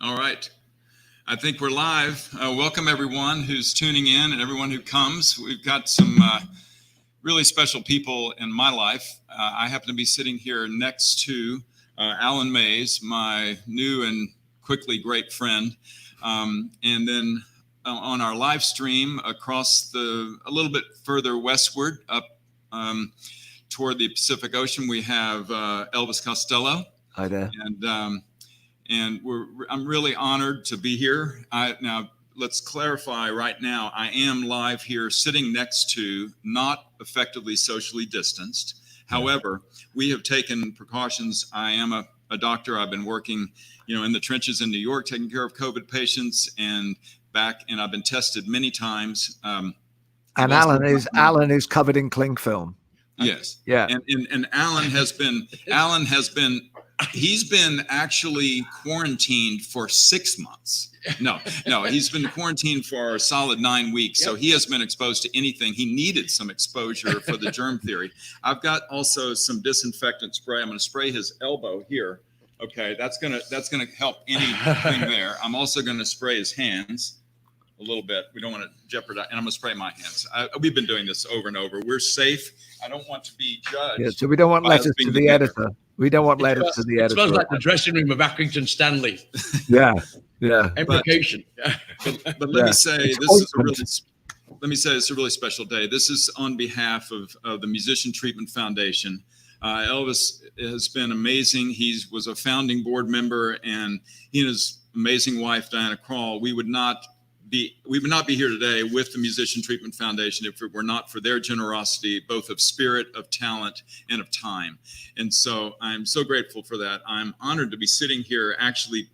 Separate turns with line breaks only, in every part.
All right. I think we're live. Welcome everyone who's tuning in and everyone who comes. We've got some really special people in my life. I happen to be sitting here next to Allan Mays, my new and quickly great friend. And then on our live stream across a little bit further westward up toward the Pacific Ocean, we have Elvis Costello.
Hi there.
And I'm really honored to be here. Now, let's clarify right now, I am live here sitting next to, not effectively socially distanced. However, we have taken precautions. I am a doctor. I've been working, in the trenches in New York, taking care of COVID patients and I've been tested many times.
And Allan is covered in cling film.
Yes.
Yeah.
And Allan has been, he's been actually quarantined for 6 months. No, he's been quarantined for a solid 9 weeks. Yep. So he hasn't been exposed to anything. He needed some exposure for the germ theory. I've got also some disinfectant spray. I'm going to spray his elbow here. Okay, that's gonna help anything there. I'm also going to spray his hands a little bit. We don't want to jeopardize, and I'm going to spray my hands. We've been doing this over and over. We're safe. I don't want to be judged.
Yeah, so we don't want letters to the editor. We don't want letters to the editor.
It smells like the dressing room of Accrington Stanley.
Yeah.
Implication.
But let me say it's a really special day. This is on behalf of the Musician Treatment Foundation. Elvis has been amazing. He was a founding board member, and he and his amazing wife, Diana Krall, we would not be here today with the Musician Treatment Foundation if it were not for their generosity, both of spirit, of talent, and of time. And so I'm so grateful for that. I'm honored to be sitting here actually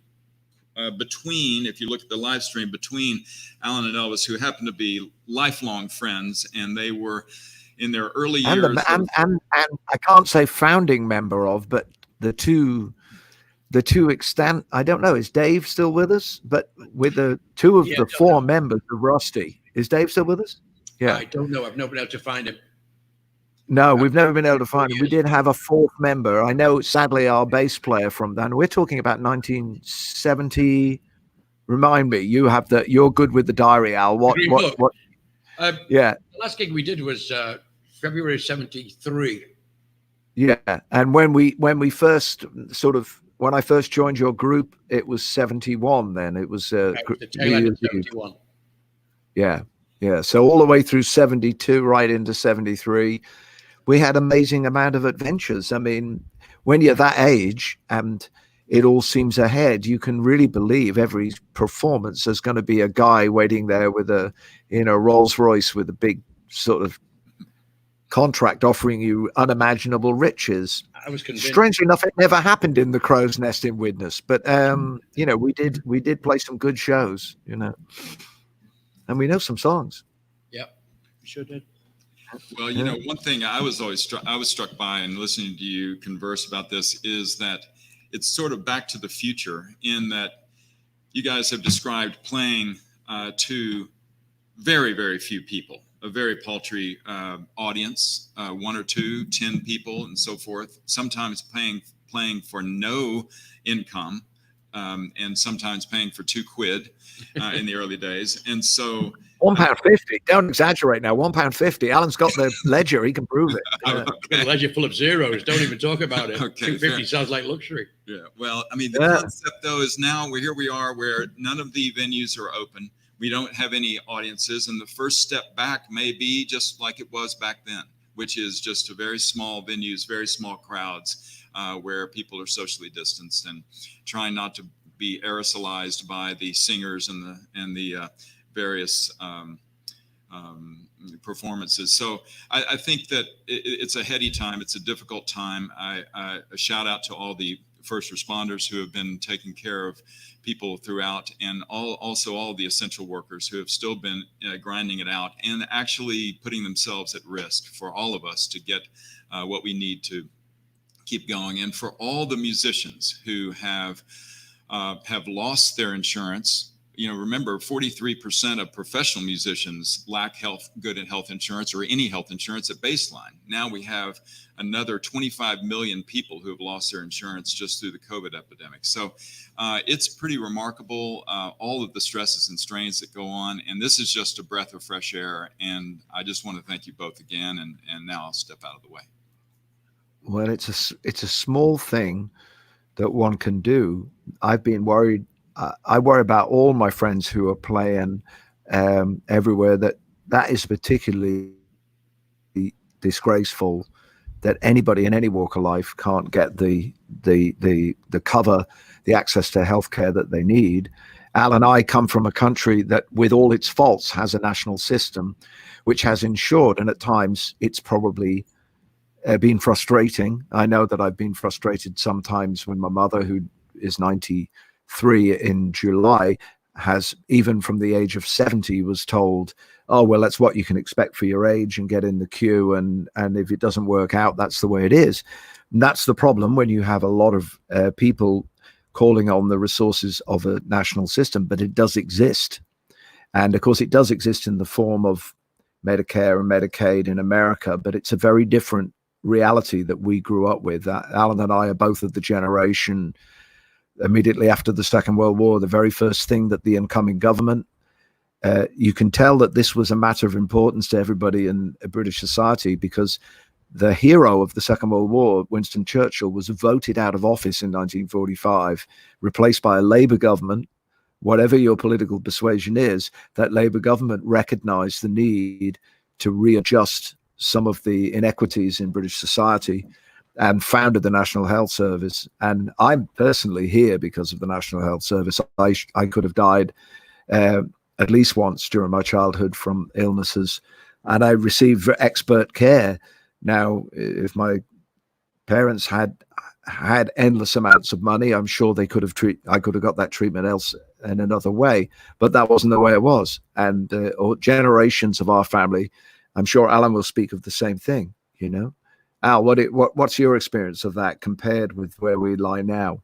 between, if you look at the live stream, between Allan and Elvis, who happen to be lifelong friends, and they were in their early years.
And I can't say founding member of, but the two extent, I don't know, is Dave still with us? But with the two of the four members of Rusty, is Dave still with us? Yeah.
I don't know. I've not been able to find him.
No, we've never been able to find him. We did have a fourth member. I know, sadly, our bass player from then. We're talking about 1970. Remind me, you're good with the diary, Al. What? Yeah.
The last gig we did was February 73.
Yeah, and when I first joined your group, it was 71. Then it was
the tail end of 71.
Yeah. So all the way through 72, right into 73, we had amazing amount of adventures. I mean, when you're that age and it all seems ahead, you can really believe every performance there's going to be a guy waiting there with a Rolls Royce with a big sort of contract offering you unimaginable riches.
I was convinced.
Strangely enough, it never happened in the Crow's Nest in Widnes, but we did play some good shows, and we know some songs.
Yep, we sure did.
Well, one thing I was struck by in listening to you converse about this is that it's sort of back to the future in that you guys have described playing to very, very few people. A very paltry audience, 1 or 2, 10 people, and so forth. Sometimes playing for no income, and sometimes paying for £2 in the early days. And so
£1.50. Don't exaggerate now. £1.50. Alan's got the ledger; he can prove it.
Okay. The ledger full of zeros. Don't even talk about it.
Okay,
£2.50 sounds like luxury.
Yeah. Well, I mean, the concept though is now we are where none of the venues are open. We don't have any audiences, and the first step back may be just like it was back then, which is just a very small venues, very small crowds, where people are socially distanced and trying not to be aerosolized by the singers and the various performances. So I think that it's a heady time. It's a difficult time. A shout out to all the first responders who have been taking care of people throughout, and also all the essential workers who have still been grinding it out and actually putting themselves at risk for all of us to get what we need to keep going. And for all the musicians who have lost their insurance, remember 43% of professional musicians lack good health insurance or any health insurance at baseline. Now we have another 25 million people who have lost their insurance just through the COVID epidemic. So it's pretty remarkable, all of the stresses and strains that go on. And this is just a breath of fresh air. And I just want to thank you both again. And now I'll step out of the way.
Well, it's a small thing that one can do. I've been worried. I worry about all my friends who are playing everywhere. That is particularly disgraceful. That anybody in any walk of life can't get the cover, the access to healthcare that they need. Al and I come from a country that, with all its faults, has a national system which has ensured, and at times it's probably been frustrating. I know that I've been frustrated sometimes when my mother, who is 93 in July, has, even from the age of 70, was told, oh, well, that's what you can expect for your age, and get in the queue. And if it doesn't work out, that's the way it is. And that's the problem when you have a lot of people calling on the resources of a national system, but it does exist. And of course, it does exist in the form of Medicare and Medicaid in America, but it's a very different reality that we grew up with. Allan and I are both of the generation immediately after the Second World War. The very first thing that the incoming government, you can tell that this was a matter of importance to everybody in British society, because the hero of the Second World War, Winston Churchill, was voted out of office in 1945, replaced by a Labour government. Whatever your political persuasion is, that Labour government recognized the need to readjust some of the inequities in British society and founded the National Health Service. And I'm personally here because of the National Health Service. I could have died at least once during my childhood from illnesses, and I received expert care. Now, if my parents had endless amounts of money, I'm sure I could have got that treatment else in another way, but that wasn't the way it was. And or generations of our family, I'm sure Allan will speak of the same thing. Al, what's your experience of that compared with where we lie now?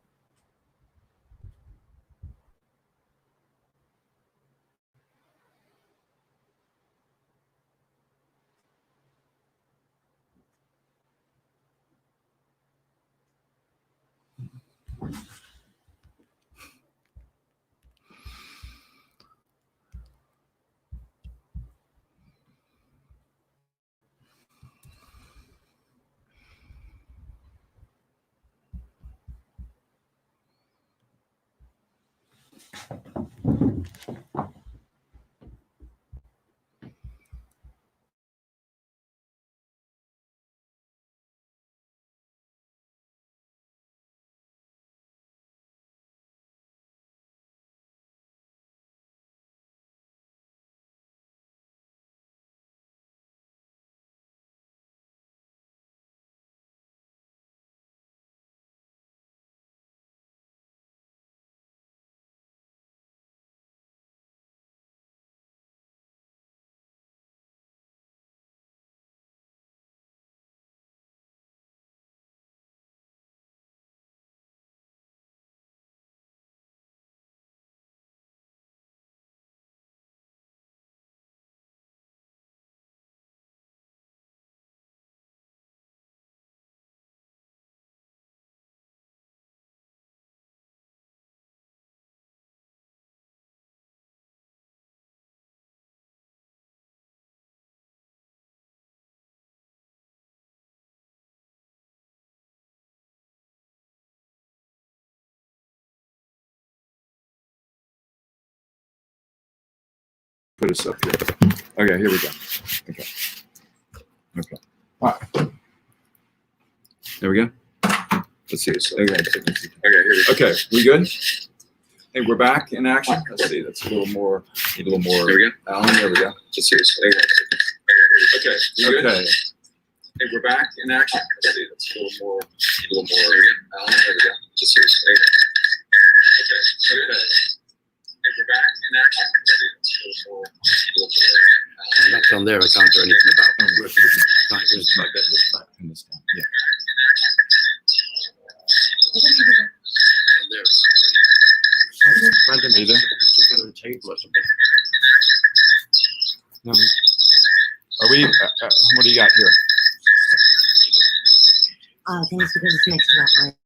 Put us up here. Okay, here we go. Okay. All right. There we go. Let's see. Okay, here we go. Okay, we good? Hey, we're back in action. Let's see. That's a little more. Need a little more. There we go. Allan, there we go. Let's see. Okay. Okay. Hey, we're back in action. Let's see. That's a little more. Need a little more. There we go. Allan, there we go. Just here. Okay. Hey, we're back in action. Let's see. That's a little more.
That's on there. I can't do anything about. I can't do anything about this back in this time. Yeah. On there. Random. kind of table or something.
No. Are we? What do you got here?
I think it's because it's next to that line.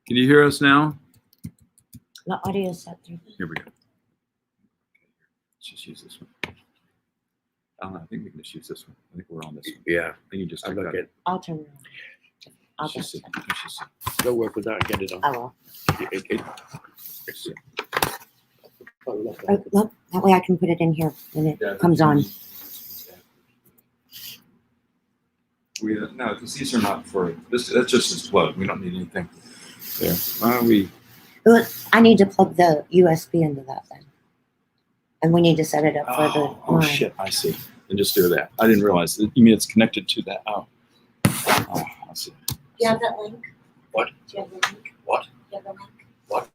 Can you hear us now?
The audio is set through.
Here we go. Let's just use this one. I think we can just use this one. I think we're on this one.
Yeah,
I think you just
I'm
took
not
that.
getting.
I'll turn it on. I'll
Let's just
just.
see. Let's just see.
Go work with that and get it on.
I will.
Let's see.
Look, that way I can put it in here when it comes on.
No, because these are not for this. That's just his plug. We don't need anything there. Why don't we?
Look, I need to plug the USB into that then. And we need to set it up for the
Oh
line.
shit! I see. And just do that. I didn't realize. You mean it's connected to that? Oh, I see.
Do you have that link?
What?
Do you have the link?
What?
Do you have the link?
What?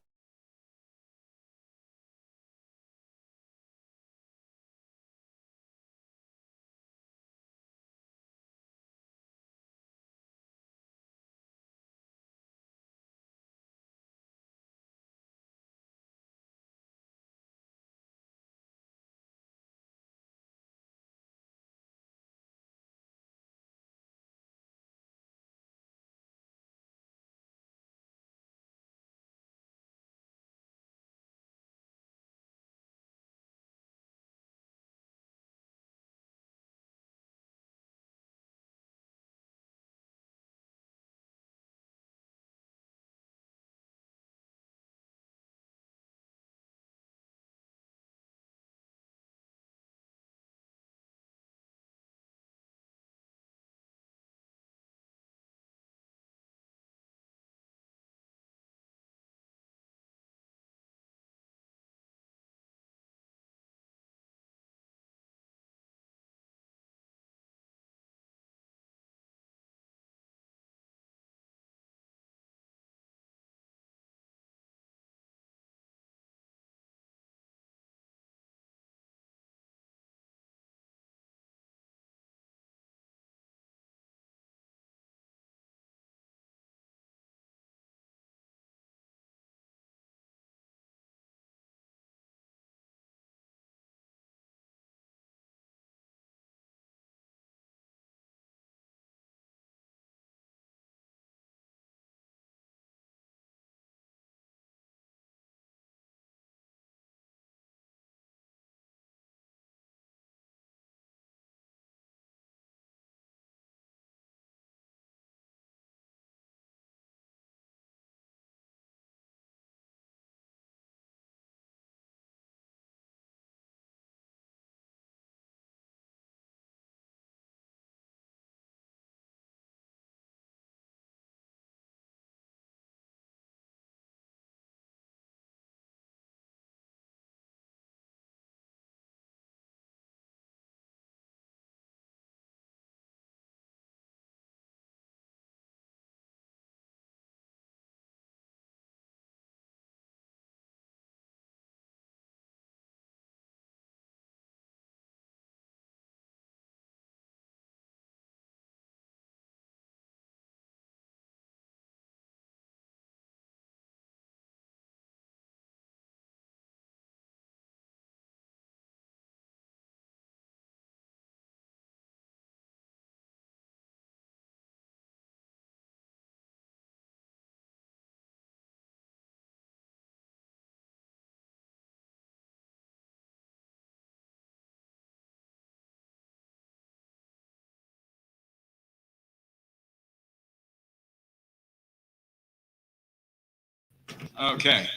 Okay.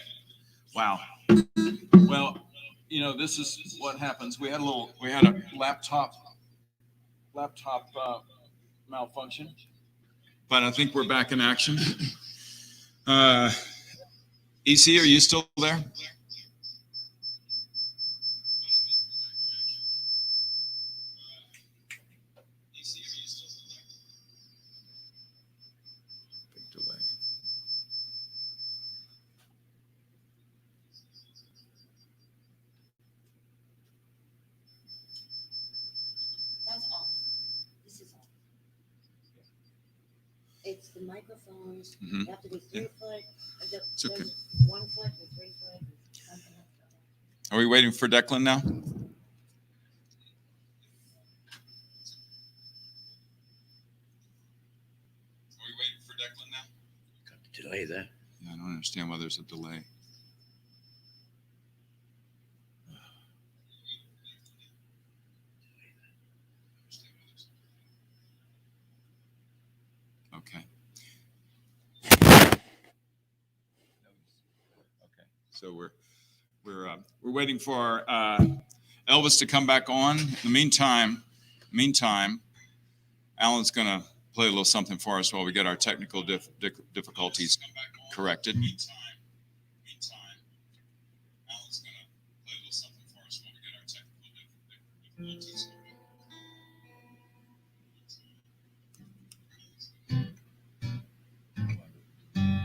Wow. Well, you know, this is what happens. We had a laptop malfunction, but I think we're back in action. EC, are you still there? Big delay.
it's the microphones.
Mhm.
You have to be 3 foot.
So
There's
could-
1 foot and 3 foot. And something else.
Are we waiting for Declan now? Are we waiting for Declan now?
Got the delay there.
Yeah, I don't understand why there's a delay. Okay. Okay. So we're waiting for Elvis to come back on. In the meantime, Allan's going to play a little something for us while we get our technical difficulties corrected. Meantime, Allan's going to play a little something for us while we get our technical difficulties.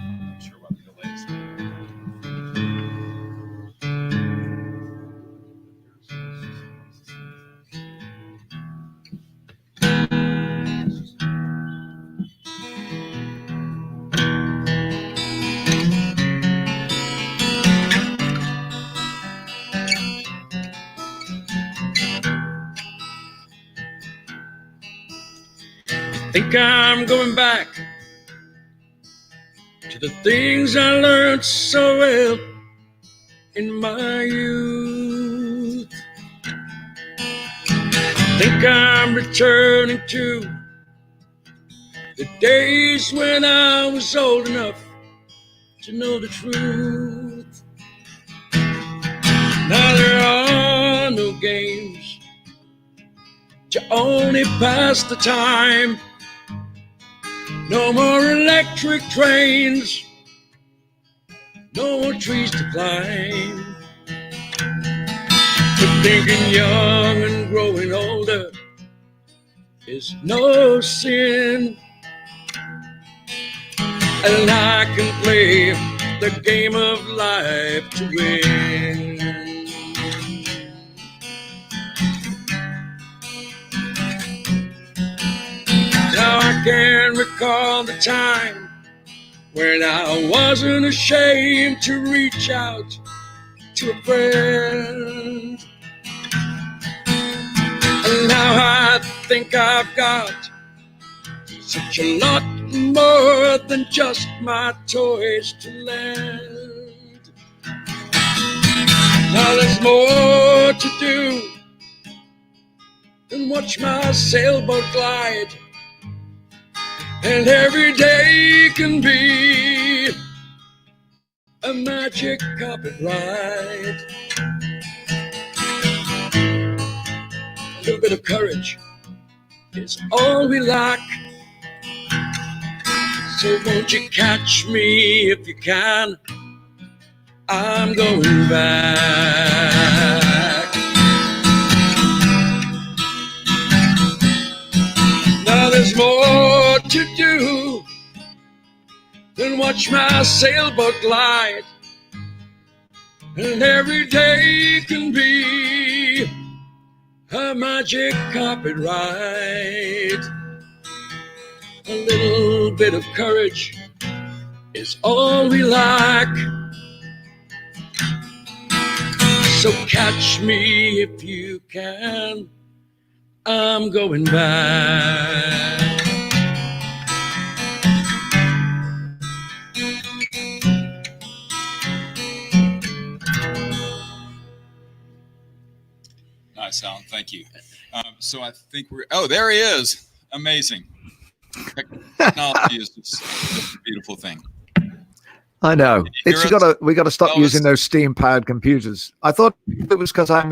I'm not sure what the delay is.
Think I'm going back to the things I learned so well in my youth. Think I'm returning to the days when I was old enough to know the truth. Now there are no games to only pass the time. No more electric trains, no more trees to climb. But thinking young and growing older is no sin. And I can play the game of life to win. Now I can recall the time when I wasn't ashamed to reach out to a friend. And now I think I've got such a lot more than just my toys to lend. Now there's more to do than watch my sailboat glide. And every day can be a magic carpet ride. A little bit of courage is all we lack. So won't you catch me if you can? I'm going back. Now there's more to do than watch my sailboat glide. And every day can be a magic carpet ride. A little bit of courage is all we lack. So catch me if you can. I'm going back.
Nice, Allan. Thank you. So I think oh, there he is. Amazing. Technology is just a beautiful thing.
I know. We got to stop
Elvis?
using those steam-powered computers. I thought it was because I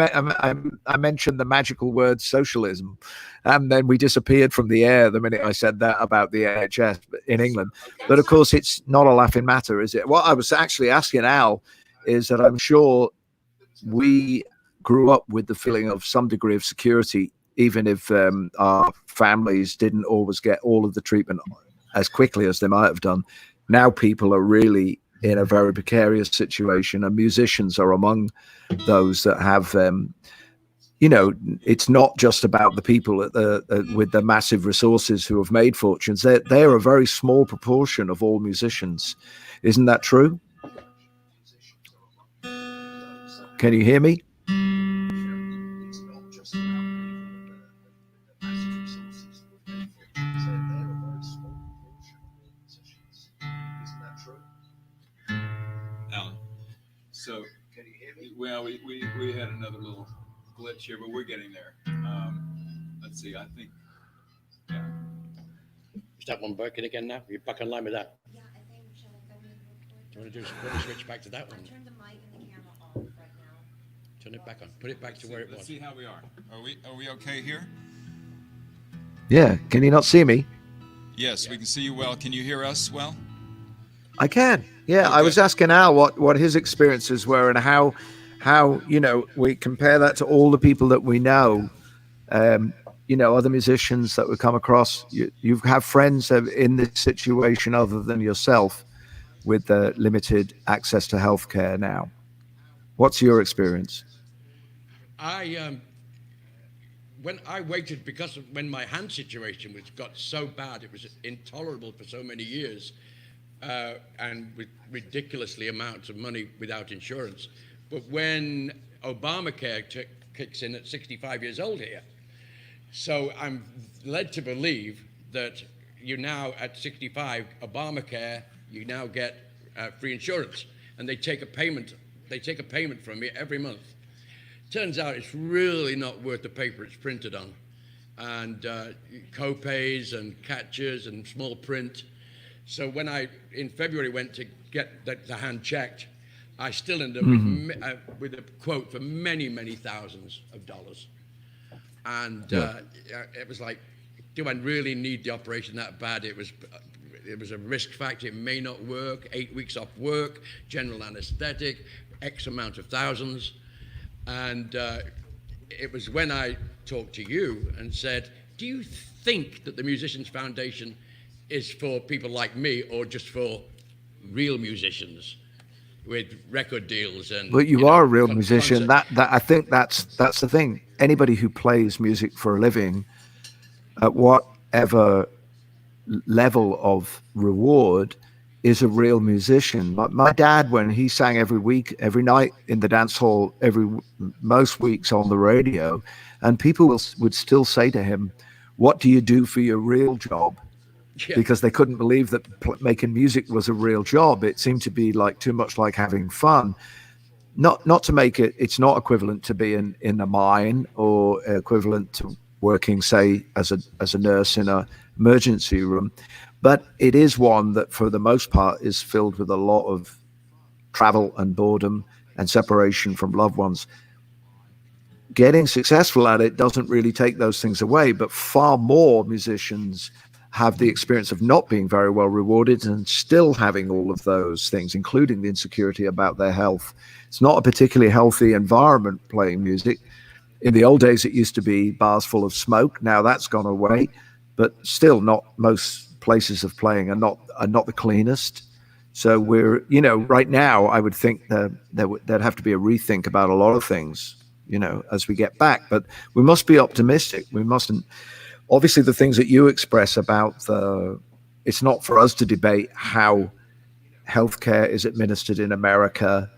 mentioned the magical word socialism, and then we disappeared from the air the minute I said that about the NHS in England. But of course, it's not a laughing matter, is it? What I was actually asking Al is that I'm sure we grew up with the feeling of some degree of security, even if our families didn't always get all of the treatment as quickly as they might have done. Now people are really in a very precarious situation, and musicians are among those that have you know, it's not just about the people at with the massive resources who have made fortunes. They're a very small proportion of all musicians. Isn't that true? Can you hear me?
Alan, so well, we had another little glitch here, but we're getting there. Let's see. I think, yeah.
Is that one working again now? You're back online with that?
Yeah, I think. Shall I go in real quick?
Do you want to do switch back to that one?
I turned the mic and the camera off right now.
Turn it back on. Put it back to where it was.
Let's see how we are. Are we okay here?
Yeah. Can you not see me?
Yes, we can see you well. Can you hear us well?
I can. Yeah,
Okay.
I was asking Al what his experiences were and how you know we compare that to all the people that we know. You know, other musicians that we come across. You have friends in this situation other than yourself with the limited access to healthcare now. What's your experience?
When I waited, because of when my hand situation got so bad, it was intolerable for so many years, and with ridiculously amounts of money without insurance. But when Obamacare kicks in at 65 years old here, so I'm led to believe that you now at 65, Obamacare, you now get free insurance, and they take a payment. They take a payment from you every month. Turns out it's really not worth the paper it's printed on, and co-pays and catches and small print. So when I, in February, went to get the hand checked, I still ended up with a quote for many, many thousands of dollars. And it was like, do I really need the operation that bad? It was a risk factor. It may not work. 8 weeks off work, general anesthetic, X amount of thousands. And it was when I talked to you and said, do you think that the Musicians Foundation is for people like me or just for real musicians with record deals? And
But you are a real musician. That I think that's the thing. Anybody who plays music for a living, at whatever level of reward, is a real musician. My dad, when he sang every night in the dance hall, most weeks on the radio, and people would still say to him, "What do you do for your real job?"
Yeah.
Because they couldn't believe that making music was a real job. It seemed to be like too much like having fun. Not to make it. It's not equivalent to being in a mine or equivalent to working, say, as a nurse in an emergency room. But it is one that, for the most part, is filled with a lot of travel and boredom and separation from loved ones. Getting successful at it doesn't really take those things away, but far more musicians have the experience of not being very well rewarded and still having all of those things, including the insecurity about their health. It's not a particularly healthy environment playing music. In the old days, it used to be bars full of smoke. Now that's gone away, but still not most places of playing are not the cleanest. So we're, right now, I would think there'd have to be a rethink about a lot of things, as we get back. But we must be optimistic. We mustn't. Obviously, the things that you express about it's not for us to debate how healthcare is administered in America.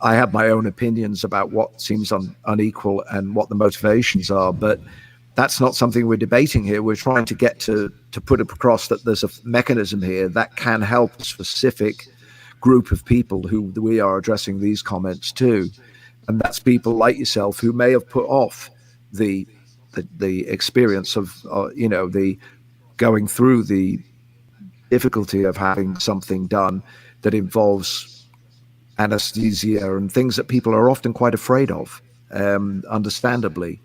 I have my own opinions about what seems unequal and what the motivations are, but that's not something we're debating here. We're trying to get to put it across that there's a mechanism here that can help a specific group of people who we are addressing these comments to. And that's people like yourself who may have put off the experience of, the going through the difficulty of having something done that involves anesthesia and things that people are often quite afraid of, understandably.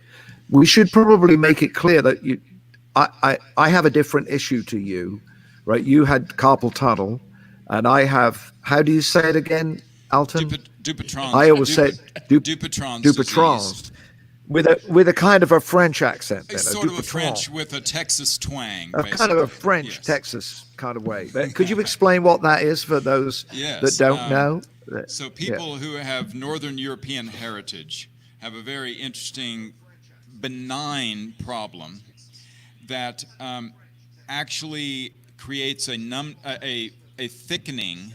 We should probably make it clear that I have a different issue to you, right? You had carpal tunnel, and I have, how do you say it again, Alton?
Dupuytren's.
I always say
Dupuytren's.
With a kind of a French accent.
It's sort of a French with a Texas twang.
Kind of a French, yes. Texas kind of way. But could you explain what that is for those that don't know?
So people who have Northern European heritage have a very interesting, benign problem that actually creates a thickening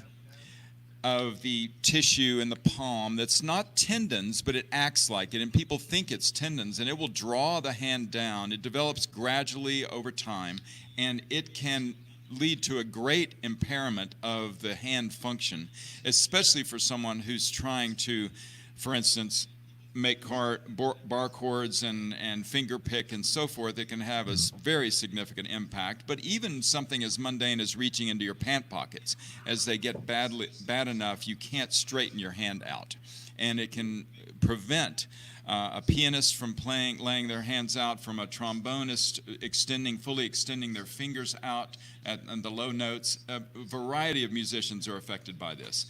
of the tissue in the palm that's not tendons, but it acts like it, and people think it's tendons, and it will draw the hand down. It develops gradually over time, and it can lead to a great impairment of the hand function, especially for someone who's trying to, for instance, make bar chords and finger pick and so forth. It can have a very significant impact. But even something as mundane as reaching into your pant pockets, as they get bad enough, you can't straighten your hand out, and it can prevent a pianist from laying their hands out, from a trombonist fully extending their fingers out at the low notes. A variety of musicians are affected by this.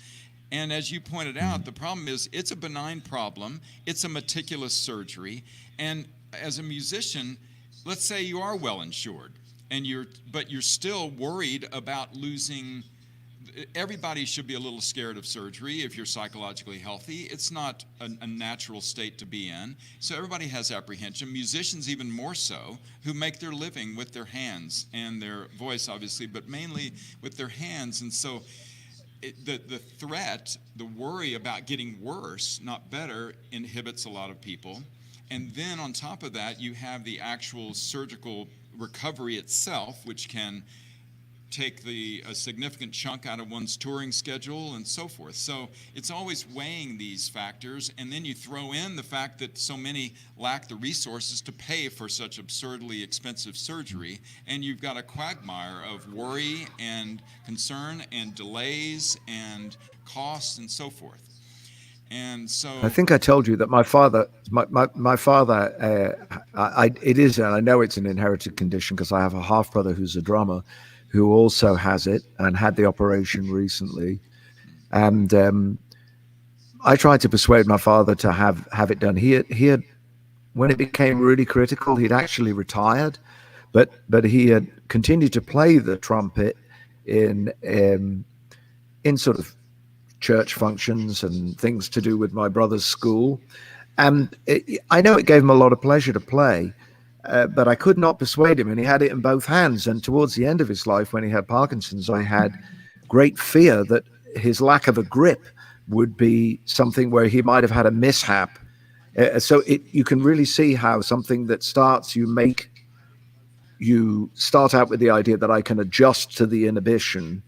And as you pointed out, the problem is it's a benign problem. It's a meticulous surgery. And as a musician, let's say you are well insured, but you're still worried about losing. Everybody should be a little scared of surgery if you're psychologically healthy. It's not a natural state to be in. So everybody has apprehension. Musicians even more so, who make their living with their hands and their voice, obviously, but mainly with their hands. And so the threat, the worry about getting worse, not better, inhibits a lot of people. And then on top of that, you have the actual surgical recovery itself, which can take a significant chunk out of one's touring schedule and so forth. So it's always weighing these factors, and then you throw in the fact that so many lack the resources to pay for such absurdly expensive surgery, and you've got a quagmire of worry and concern and delays and costs and so forth. And so
I think I told you that my father, it is, and I know it's an inherited condition because I have a half brother who's a drummer, who also has it and had the operation recently. And I tried to persuade my father to have it done. He had, when it became really critical, he'd actually retired, but he had continued to play the trumpet in sort of church functions and things to do with my brother's school. And I know it gave him a lot of pleasure to play, but I could not persuade him, and he had it in both hands. And towards the end of his life, when he had Parkinson's, I had great fear that his lack of a grip would be something where he might have had a mishap. So you can really see how something that you start out with the idea that I can adjust to the inhibition,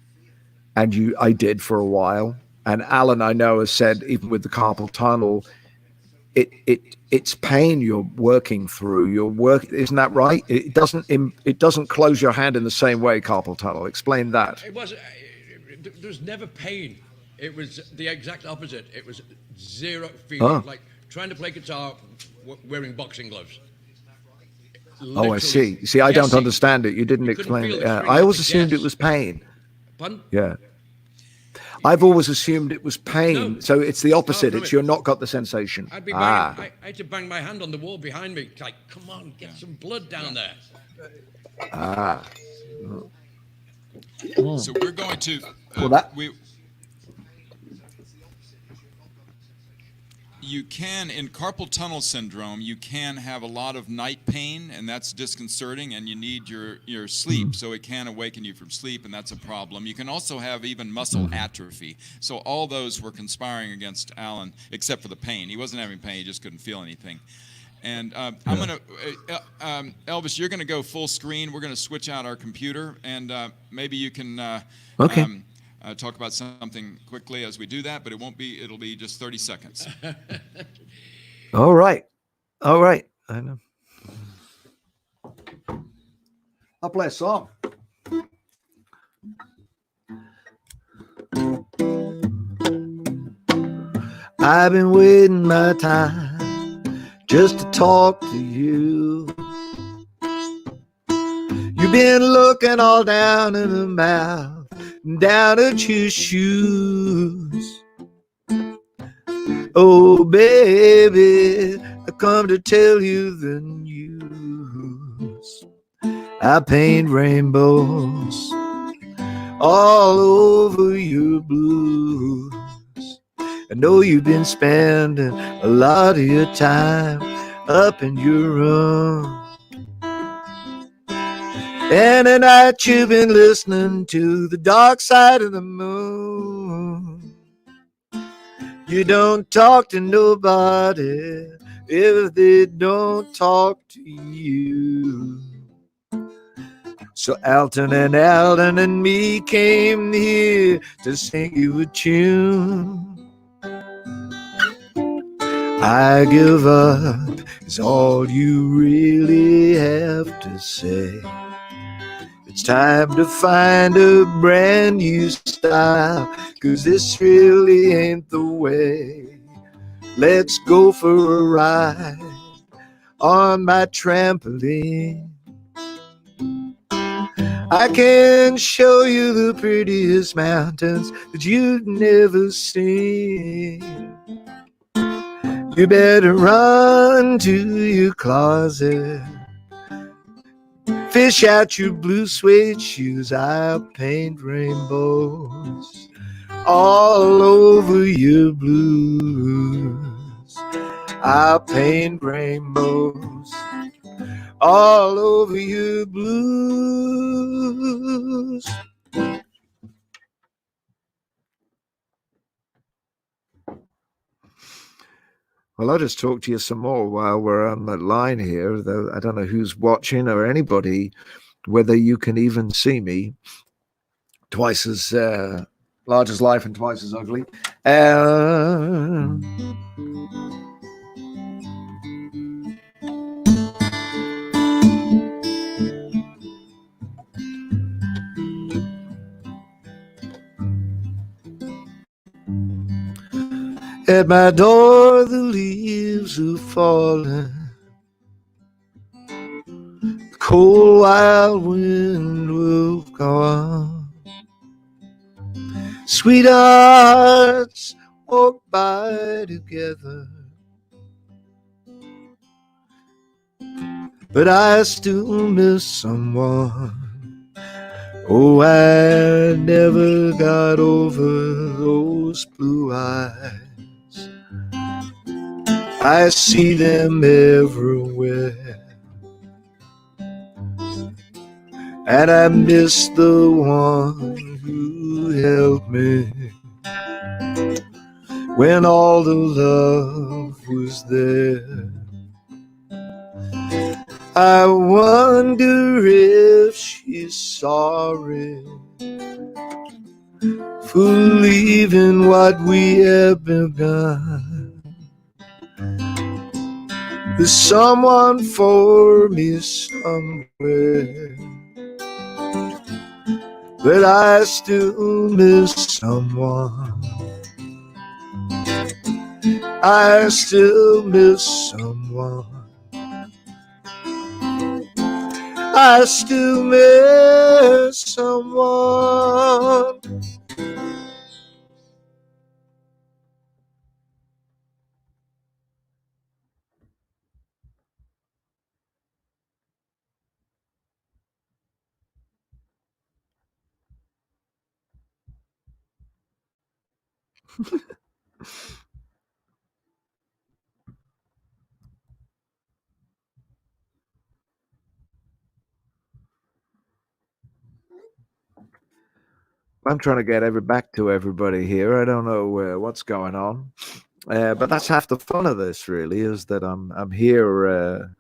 and I did for a while. And Allan, I know, has said, even with the carpal tunnel, it's pain you're working through. Isn't that right? It doesn't close your hand in the same way, carpal tunnel. Explain that.
There was never pain. It was the exact opposite. It was zero feeling, like trying to play guitar wearing boxing gloves. Literally.
Oh, I see. See, I don't understand it. You didn't explain it. I always assumed it was pain.
Pardon?
Yeah. I've always assumed it was pain. No, so it's the opposite. It's you're not got the sensation.
I had to bang my hand on the wall behind me. Like, come on, get some blood down there.
So we're going to you can, in carpal tunnel syndrome, you can have a lot of night pain, and that's disconcerting, and you need your sleep, so it can awaken you from sleep, and that's a problem. You can also have even muscle atrophy. So all those were conspiring against Allan, except for the pain. He wasn't having pain, he just couldn't feel anything. And I'm going to, Elvis, you're going to go full screen. We're going to switch out our computer, and maybe you can talk about something quickly as we do that, but it'll be just 30 seconds.
All right. I know. I'll play a song. I've been waiting my time just to talk to you. You've been looking all down in the mouth, down at your shoes. Oh, baby, I come to tell you the news. I paint rainbows all over your blues. I know you've been spending a lot of your time up in your room. And at night you've been listening to the dark side of the moon. You don't talk to nobody if they don't talk to you. So Alton and Allan and me came here to sing you a tune. I give up is all you really have to say. It's time to find a brand new style, 'cause this really ain't the way. Let's go for a ride on my trampoline. I can show you the prettiest mountains that you've never seen. You better run to your closet, fish out your blue suede shoes. I'll paint rainbows all over your blues. I'll paint rainbows all over your blues. Well, I'll just talk to you some more while we're on the line here, though I don't know who's watching or anybody, whether you can even see me. Twice as large as life and twice as ugly. At my door the leaves are falling, the cold wild wind will go on. Sweethearts walk by together, but I still miss someone. Oh, I never got over those blue eyes. I see them everywhere, and I miss the one who held me when all the love was there. I wonder if she's sorry for leaving what we have begun. There's someone for me somewhere, but I still miss someone. I still miss someone. I still miss someone. I'm trying to get back to everybody here. I don't know what's going on, but that's half the fun of this, really, is that I'm here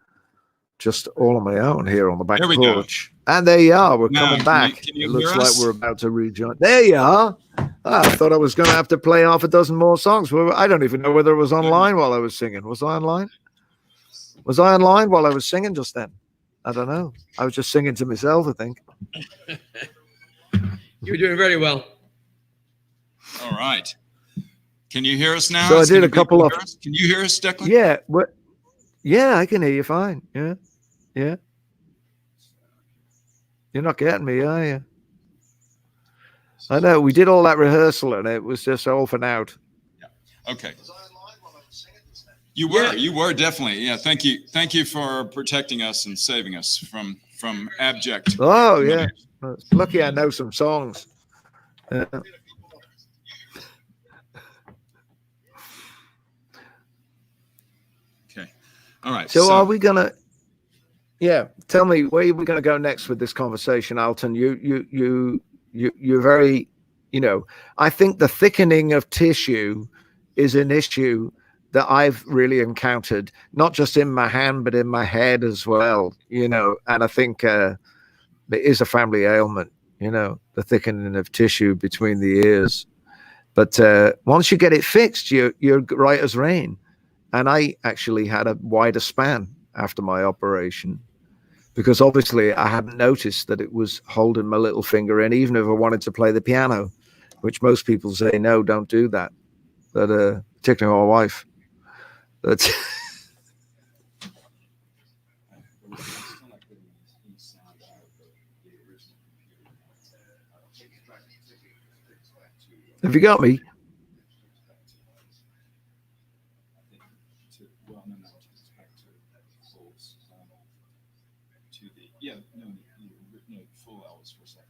just all on my own here on the back porch. Go. And there you are. We're coming back. Can you it looks like we're about to rejoin. There you are. I thought I was going to have to play half a dozen more songs. Well, I don't even know whether it was online while I was singing. Was I online? Was I online while I was singing just then? I don't know. I was just singing to myself, I think.
You're doing very well.
All right. Can you hear us now?
So I did a couple of.
Can you hear us, Declan?
Yeah. Yeah, I can hear you fine. Yeah. Yeah. You're not getting me, are you? I know. We did all that rehearsal and it was just all for now.
Yeah. Okay. You were definitely. Yeah. Thank you for protecting us and saving us from abject.
Oh yeah. Lucky I know some songs.
All right.
So are we gonna? Yeah, tell me where are we going to go next with this conversation, Alton? You're very, I think the thickening of tissue is an issue that I've really encountered, not just in my hand but in my head as well. And I think it is a family ailment. The thickening of tissue between the ears. But once you get it fixed, you're right as rain. And I actually had a wider span after my operation, because obviously I hadn't noticed that it was holding my little finger in, even if I wanted to play the piano, which most people say, no, don't do that. But particularly my wife. But have you got me?
Yeah, no, full Elvis for a second.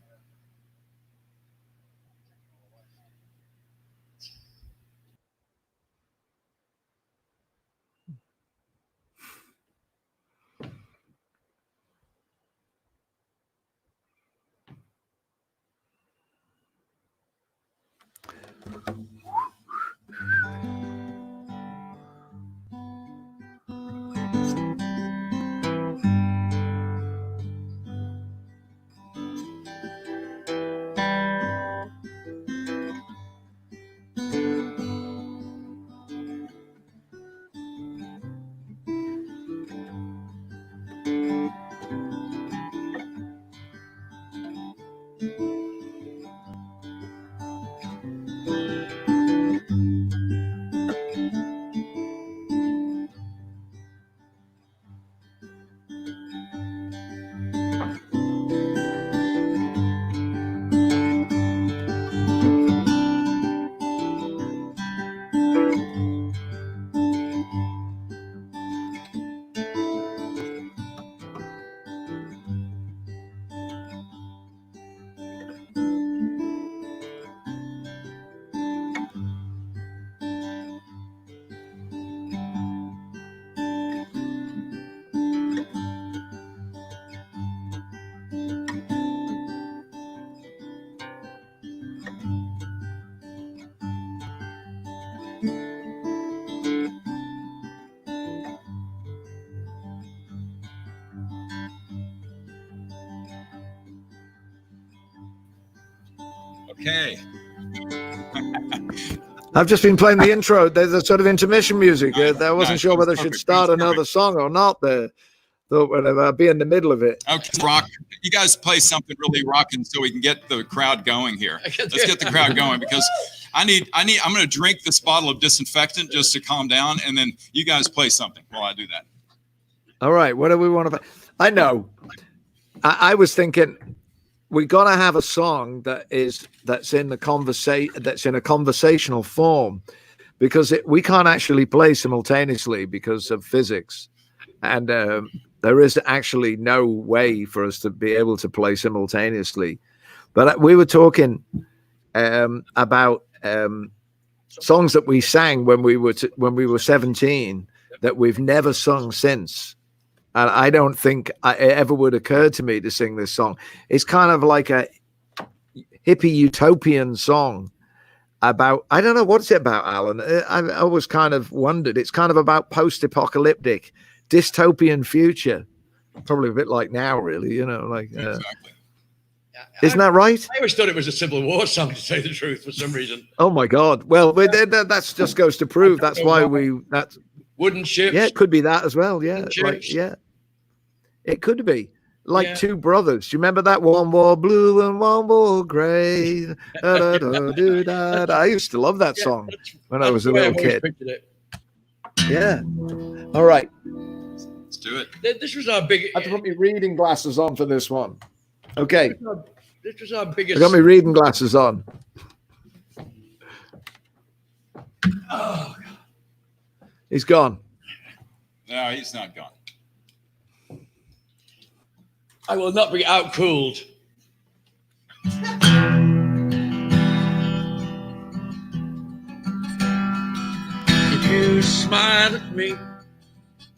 Okay.
I've just been playing the intro. There's a sort of intermission music. I wasn't
Nice.
sure whether I
Perfect.
should start another song or not there. Thought whatever, I'll be in the middle of it.
Okay, rock. You guys play something really rocking so we can get the crowd going here. Let's get the crowd going, because I'm going to drink this bottle of disinfectant just to calm down, and then you guys play something while I do that.
All right, what do we want to play? I know. I was thinking we got to have a song that's in a conversational form, because we can't actually play simultaneously because of physics, and there is actually no way for us to be able to play simultaneously. But we were talking about songs that we sang when we were 17 that we've never sung since. And I don't think it ever would occur to me to sing this song. It's kind of like a hippie utopian song about, I don't know, what's it about, Alan? I've always kind of wondered. It's kind of about post-apocalyptic, dystopian future. Probably a bit like now, really,
Exactly.
Isn't that right?
I always thought it was a Civil War song, to say the truth, for some reason.
Oh my God! Well, that just goes to prove that's why that's
wooden ships.
Yeah, it could be that as well. Yeah, yeah, it could be like two brothers. Do you remember that? One wore blue and one wore gray. I used to love that song when I was a little kid. Yeah. All right.
Let's do it.
This was our big.
I have to put my reading glasses on for this one. Okay.
This was our biggest.
I got my reading glasses on.
Oh, God.
He's gone.
No, he's not gone.
I will not be out-cooled. If you smile at me,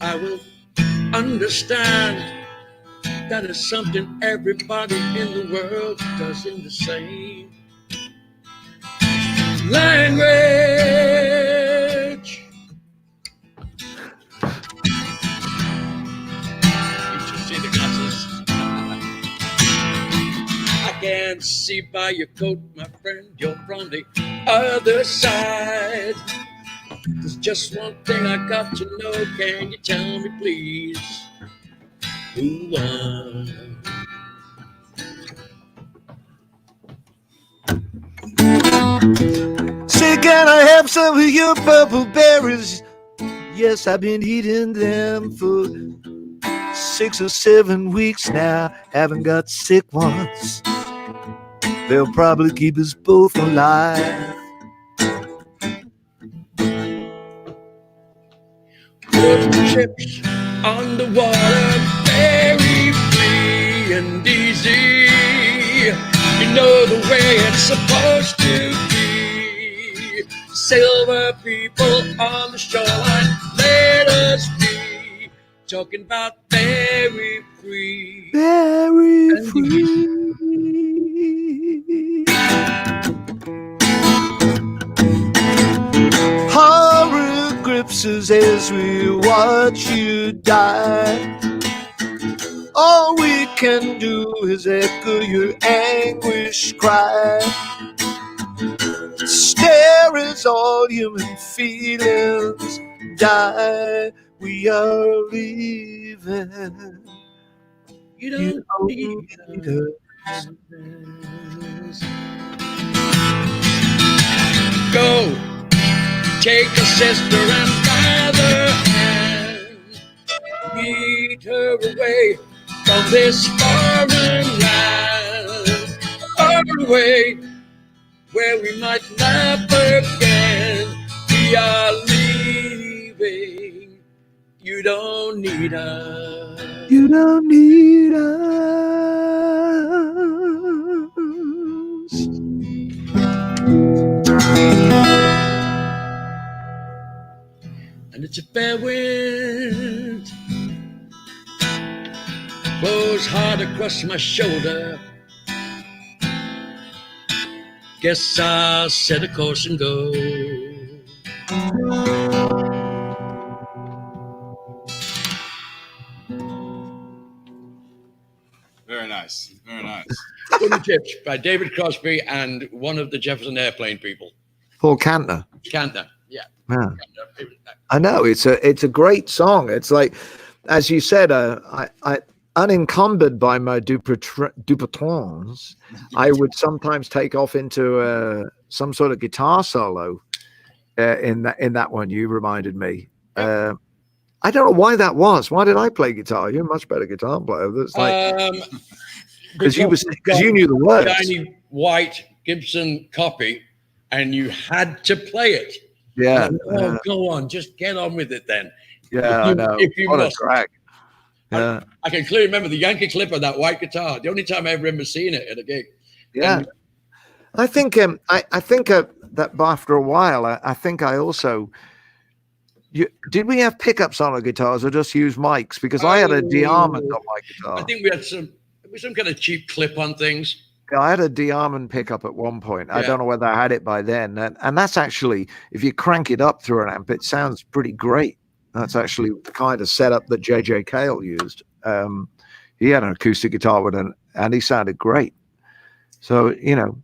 I will understand. That is something everybody in the world does in the same language. You should see the glasses. I can see by your coat, my friend, you're from the other side. There's just one thing I got to know. Can you tell me, please? Who won?
Say, can I have some of your purple berries? Yes, I've been eating them for 6 or 7 weeks now. Haven't got sick once. They'll probably keep us both alive.
Put chips on the water, very free and easy. You know the way it's supposed to be. Silver people on the shoreline, let us be. Talking about very free.
Very
and
free. Horror grips us as we watch you die. All we can do is echo your anguish cry. Stare as all human feelings die. We are leaving.
You don't need
us.
Go, take a sister and by the hand. Lead her away from this foreign land. Far away, where we might laugh again. We are leaving. You don't need us.
You don't need us.
And it's a fair wind blows hard across my shoulder. Guess I'll set a course and go.
Very nice. Very nice.
Wooden Chips by David Crosby and one of the Jefferson Airplane people.
Paul Kantner.
Kantner, yeah.
Yeah. I know it's a great song. It's like, as you said, I unencumbered by my Duplatons, I would sometimes take off into some sort of guitar solo in that one. You reminded me. I don't know why that was. Why did I play guitar? You're a much better guitar player. That's like because you knew the words.
Shiny white Gibson copy, and you had to play it.
Yeah.
Go on, just get on with it then.
Yeah, I know.
If you
what
must.
a crack. Yeah.
I can clearly remember the Yankee clip of that white guitar. The only time I ever remember seeing it at a gig.
Yeah.
And
I think that after a while, I think I also did we have pickups on our guitars or just use mics? Because I had a De-Armond on my guitar.
I think we had some kind of cheap clip on things.
Yeah, I had a De-Armond pickup at one point. I don't know whether I had it by then. And that's actually, if you crank it up through an amp, it sounds pretty great. That's actually the kind of setup that J.J. Cale used. He had an acoustic guitar and he sounded great. So, it's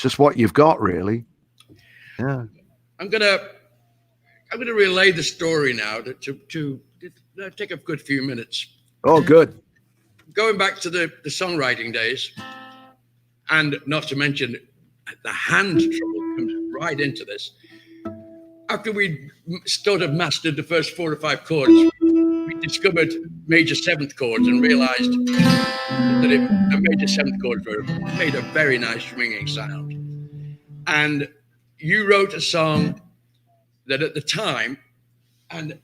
just what you've got, really. Yeah. I'm gonna
relay the story now to take a good few minutes.
Oh, good.
Going back to the songwriting days, and not to mention the hand trouble comes right into this. After we sort of mastered the first 4 or 5 chords, we discovered major 7th chords and realized that the major 7th chords made a very nice ringing sound. And you wrote a song that at the time, and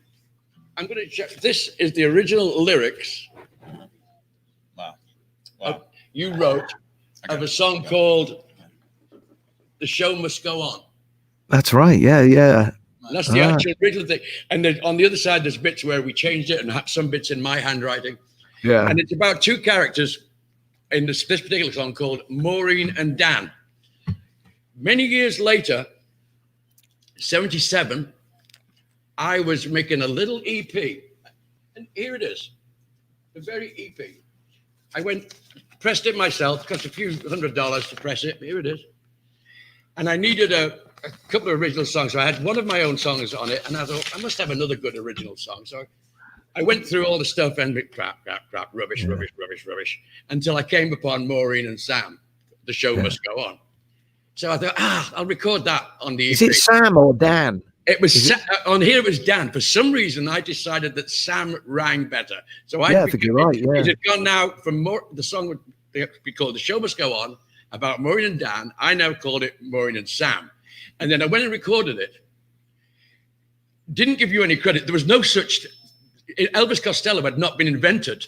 I'm going to check, this is the original lyrics.
Wow.
You wrote of a song called The Show Must Go On.
That's right. Yeah.
And that's the actual original thing. And then on the other side, there's bits where we changed it and have some bits in my handwriting.
Yeah.
And it's about two characters in this particular song called Maureen and Dan. Many years later, 77, I was making a little EP. And here it is, the very EP. I went, pressed it myself, cost a few $100 to press it. Here it is. And I needed a couple of original songs. So I had one of my own songs on it, and I thought, I must have another good original song. So I went through all the stuff and crap, rubbish, until I came upon Maureen and Sam. The show must go on. So I thought, I'll record that on the EP.
Is it Sam or Dan?
It was on here. It was Dan. For some reason, I decided that Sam rang better. So I
think you're right. Yeah.
It had gone now from the song would be called "The Show Must Go On" about Maureen and Dan. I now called it Maureen and Sam, and then I went and recorded it. Didn't give you any credit. There was no such. Elvis Costello had not been invented.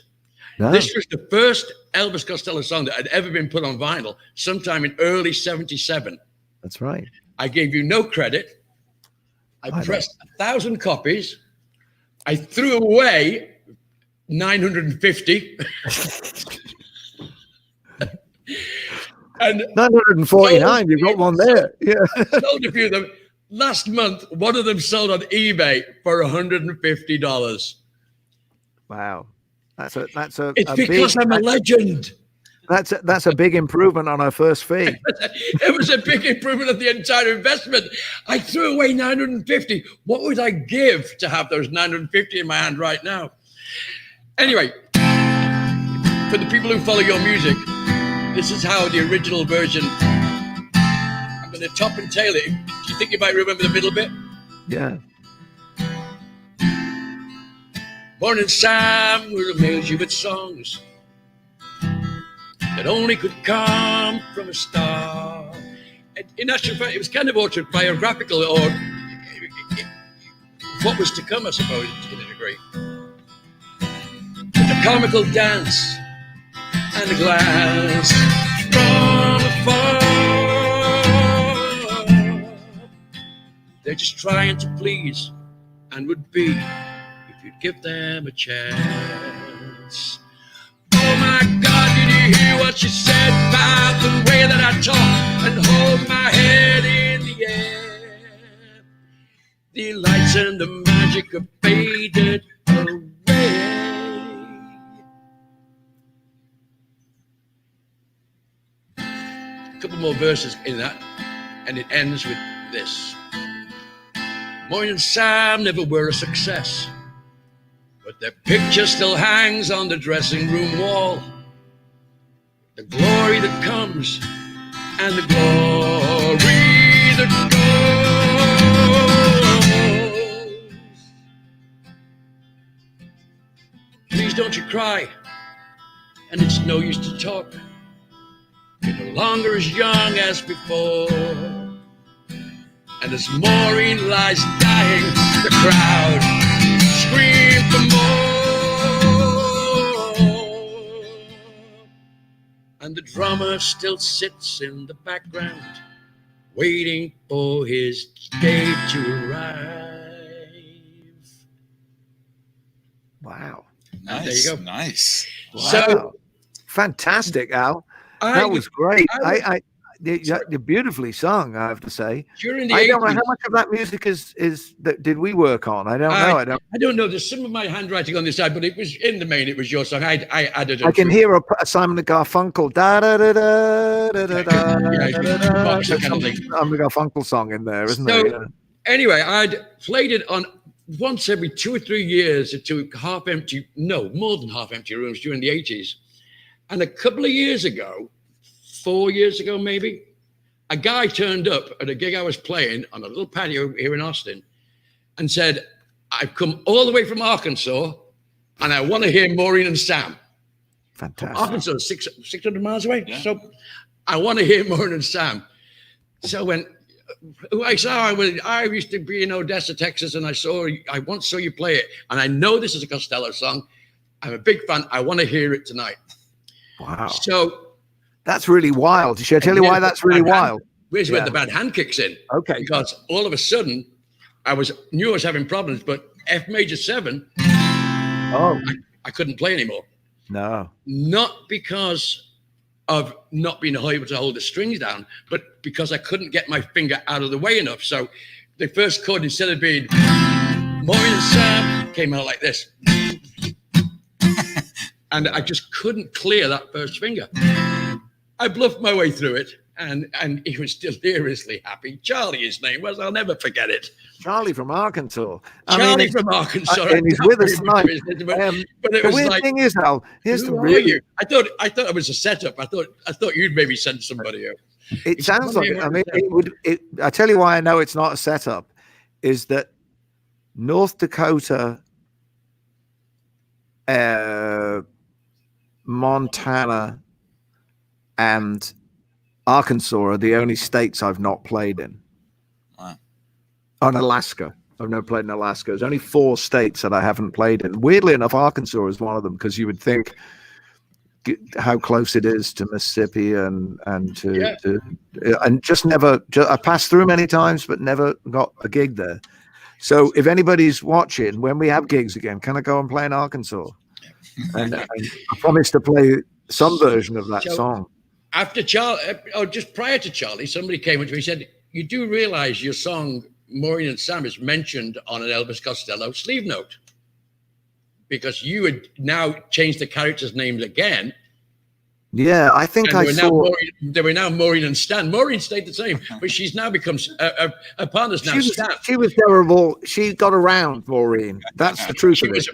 No.
This was the first Elvis Costello song that had ever been put on vinyl, sometime in early '77.
That's right.
I gave you no credit. I pressed 1,000 copies. I threw away 950. And
949, you've got one there. Yeah.
Sold a few of them. Last month, one of them sold on eBay for $150.
Wow. It's
because I'm a legend.
That's a big improvement on our first fee.
It was a big improvement of the entire investment. I threw away 950. What would I give to have those 950 in my hand right now? Anyway, for the people who follow your music, this is how the original version. I'm going to top and tail it. Do you think you might remember the middle bit?
Yeah.
Morning Sam will amaze you with songs that only could come from a star. In actual fact, it was kind of autobiographical, or what was to come, I suppose, to a degree. With a comical dance and a glance from afar. They're just trying to please and would be if you'd give them a chance. Oh my God, did you hear what she said about the way that I talk and hold my head in the air? The lights and the magic have faded away. A couple more verses in that, and it ends with this. Maureen and Sam never were a success, but their picture still hangs on the dressing room wall. The glory that comes and the glory that goes. Please don't you cry, and it's no use to talk. You're no longer as young as before. And as Maureen lies dying, the crowd scream for more. And the drummer still sits in the background, waiting for his day to arrive.
Wow.
Nice.
There you go.
Nice.
Wow.
So
fantastic, Al. That was great. You're beautifully sung, I have to say.
During the
I don't
80s,
know how much of that music is that did we work on? I don't know.
I don't know. There's some of my handwriting on this side, but it was in the main. It was your song. I added it.
I can hear a Simon and Garfunkel da da da da da da da. Simon and Garfunkel song in there, isn't there? Yeah.
Anyway, I'd played it on once every 2 or 3 years to more than half empty rooms during the 80s. And a couple of years ago, 4 years ago maybe, a guy turned up at a gig I was playing on a little patio here in Austin and said, I've come all the way from Arkansas and I want to hear Maureen and Sam.
Fantastic.
Arkansas is 600 miles away.
Yeah.
So I want to hear Maureen and Sam. So when I used to be in Odessa, Texas, and I once saw you play it, and I know this is a Costello song. I'm a big fan. I want to hear it tonight.
Wow.
So
that's really wild. Should I tell you why that's really wild?
Here's where the bad hand kicks in.
Okay.
Because all of a sudden, knew I was having problems, but F major 7,
Oh,
I couldn't play anymore.
no.
Not because of not being able to hold the strings down, but because I couldn't get my finger out of the way enough. So the first chord, instead of being morning sun, came out like this. And I just couldn't clear that first finger. I bluffed my way through it, and he was deliriously happy. Charlie, his name was. I'll never forget it.
Charlie from Arkansas.
Charlie from Arkansas.
And he's with us tonight.
But it
The
was
weird
like,
thing is, Al, here's the
who are
really.
you? I thought it was a setup. I thought you'd maybe send somebody out.
It sounds like it. I mean, it would. I tell you why I know it's not a setup, is that North Dakota, Montana, and Arkansas are the only states I've not played in.
Wow.
On Alaska, I've never played in Alaska. There's only 4 states that I haven't played in. Weirdly enough, Arkansas is one of them, because you would think how close it is to Mississippi and just never. I passed through many times, but never got a gig there. So if anybody's watching, when we have gigs again, can I go and play in Arkansas? And I promise to play some version of that song.
After Charlie, or just prior to Charlie, somebody came up to me and said, "You do realize your song Maureen and Sam is mentioned on an Elvis Costello sleeve note, because you had now changed the characters' names again."
Yeah, I think I saw.
They were now Maureen and Stan. Maureen stayed the same, but she's now becomes a partner's now Stan.
She was terrible. She got around, Maureen. That's the truth of it.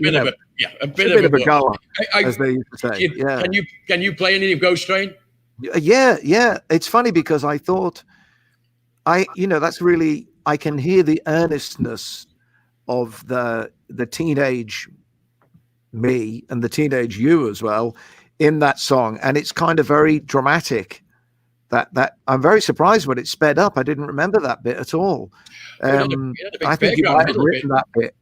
A bit of a
goer, as they used to say. Yeah.
Can you play any of Ghost Train?
Yeah. It's funny because I thought, that's really, I can hear the earnestness of the teenage me and the teenage you as well in that song, and it's kind of very dramatic. That I'm very surprised when it sped up. I didn't remember that bit at all. I think you might have written that bit,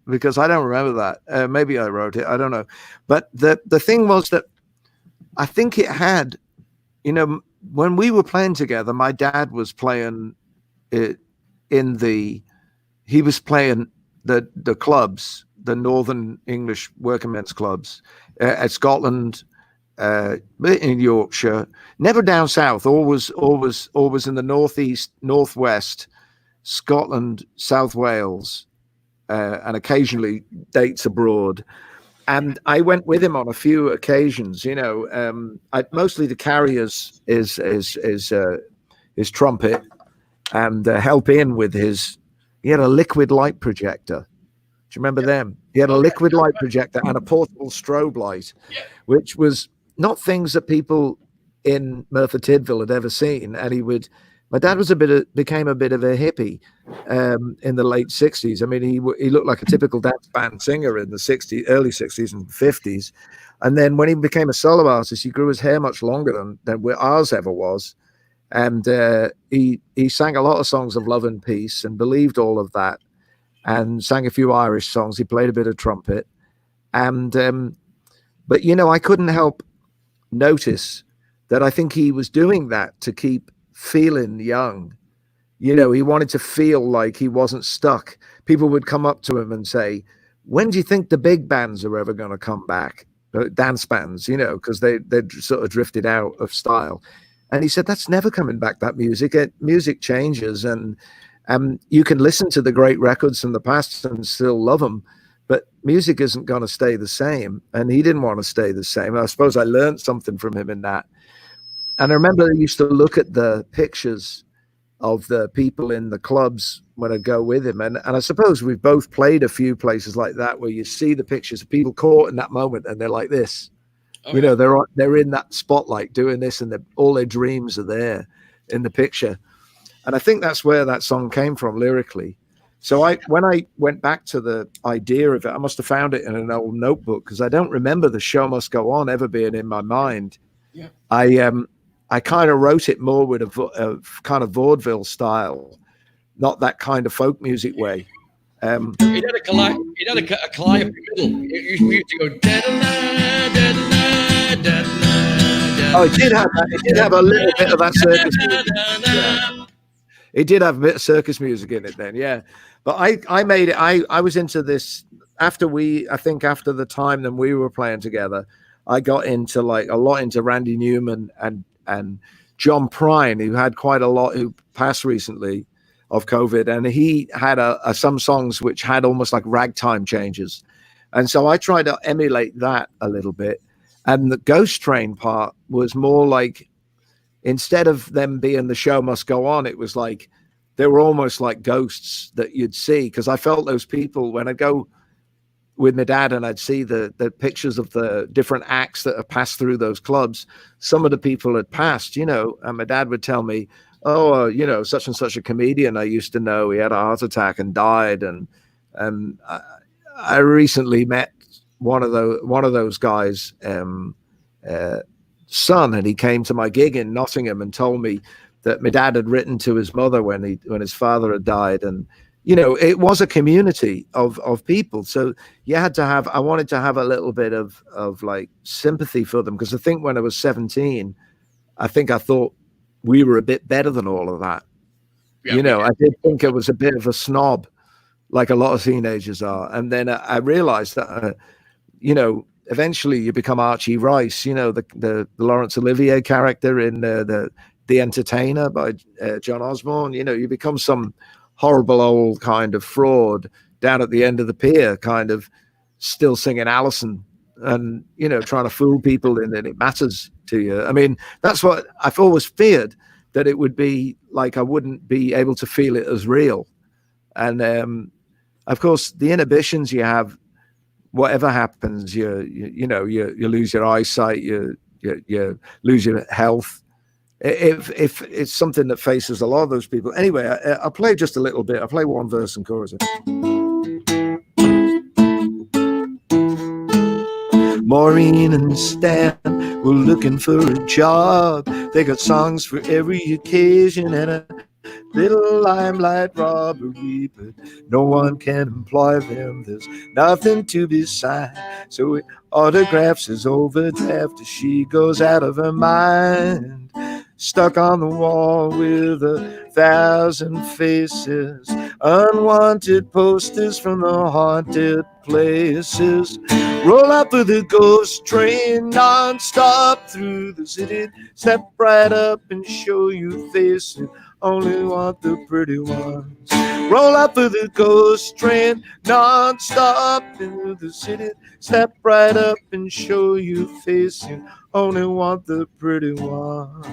because I don't remember that. Maybe I wrote it. I don't know. But the thing was that I think it had, when we were playing together, my dad was playing he was playing the clubs, the Northern English working men's clubs at Scotland, in Yorkshire, never down south, always in the northeast, northwest, Scotland, South Wales, and occasionally dates abroad. And I went with him on a few occasions, mostly to carry his trumpet and help in with he had a liquid light projector. Do you remember them? He had a liquid light projector and a portable strobe light, which was not things that people in Merthyr Tydfil had ever seen. And my dad was became a bit of a hippie in the late 60s. I mean, he looked like a typical dance band singer in the early 60s and 50s. And then when he became a solo artist, he grew his hair much longer than ours ever was. And he sang a lot of songs of love and peace and believed all of that, and sang a few Irish songs. He played a bit of trumpet. And but I couldn't help notice that I think he was doing that to keep feeling young. He wanted to feel like he wasn't stuck. People would come up to him and say, "When do you think the big bands are ever going to come back?" Dance bands, because they'd sort of drifted out of style. And he said, "That's never coming back, that music. Music changes, and you can listen to the great records from the past and still love them, but music isn't going to stay the same." And he didn't want to stay the same. I suppose I learned something from him in that. And I remember I used to look at the pictures of the people in the clubs when I'd go with him. And I suppose we've both played a few places like that where you see the pictures of people caught in that moment and they're like this. Oh, yeah. They're in that spotlight doing this, and all their dreams are there in the picture. And I think that's where that song came from lyrically. So when I went back to the idea of it, I must have found it in an old notebook, because I don't remember the Show Must Go On ever being in my mind. Yeah. I kind of wrote it more with a kind of vaudeville style, not that kind of folk music way.
It had a calliope middle. We used to go da-da-da, da-da-da, da-da-da.
Oh, it did have that. It did have a little bit of that circus music. Yeah. It did have a bit of circus music in it then, yeah. But I made it. I was into this after after the time that we were playing together. I got into like a lot into Randy Newman and John Prine, who had quite a lot, who passed recently of COVID, and he had some songs which had almost like ragtime changes, and so I tried to emulate that a little bit. And the Ghost Train part was more like, instead of them being the show must go on, it was like they were almost like ghosts that you'd see, because I felt those people when I go with my dad and I'd see the pictures of the different acts that have passed through those clubs. Some of the people had passed, you know, and my dad would tell me, oh, you know, such and such a comedian I used to know, he had a heart attack and died. And I recently met one of those guys, son, and he came to my gig in Nottingham and told me that my dad had written to his mother when his father had died. And you know, it was a community of people, so you had to have, I wanted to have a little bit of like sympathy for them, because I think when I was 17, I think I thought we were a bit better than all of that. Yeah, you know, I did think I was a bit of a snob, like a lot of teenagers are. And then I realized that you know, eventually you become Archie Rice, you know, the Laurence Olivier character in the Entertainer by John Osborne. You know, you become some horrible old kind of fraud down at the end of the pier, kind of still singing Allison and, you know, trying to fool people, and then it matters to you. I mean, that's what I've always feared, that it would be like I wouldn't be able to feel it as real. And of course, the inhibitions you have, whatever happens, you lose your eyesight, you lose your health. If it's something that faces a lot of those people. Anyway, I'll play just a little bit. I'll play one verse and chorus. Maureen and Stan were looking for a job. They got songs for every occasion and a little limelight robbery, but no one can employ them. There's nothing to be signed, so it autographs his overdraft as she goes out of her mind. Stuck on the wall with 1,000 faces, unwanted posters from the haunted places. Roll up with the ghost train non-stop through the city. Step right up and show you faces, only want the pretty ones. Roll up with the ghost train non-stop through the city. Step right up and show you faces, only want the pretty ones.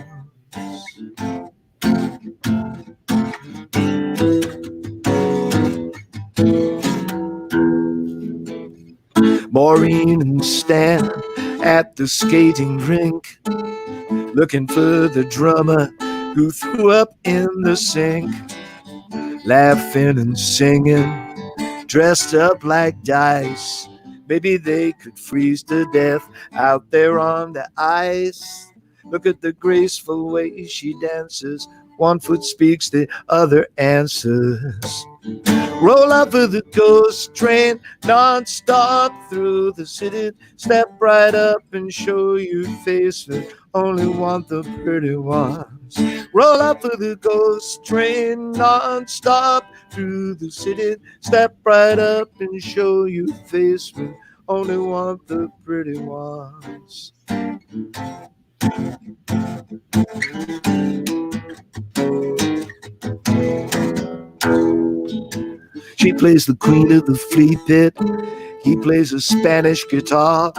Maureen and Stan at the skating rink, looking for the drummer who threw up in the sink. Laughing and singing, dressed up like dice. Maybe they could freeze to death out there on the ice. Look at the graceful way she dances. One foot speaks, the other answers. Roll up with the ghost train non-stop through the city. Step right up and show you faces, only want the pretty ones. Roll up with the ghost train non-stop through the city. Step right up and show you faces, only want the pretty ones. She plays the queen of the flea pit. He plays a Spanish guitar.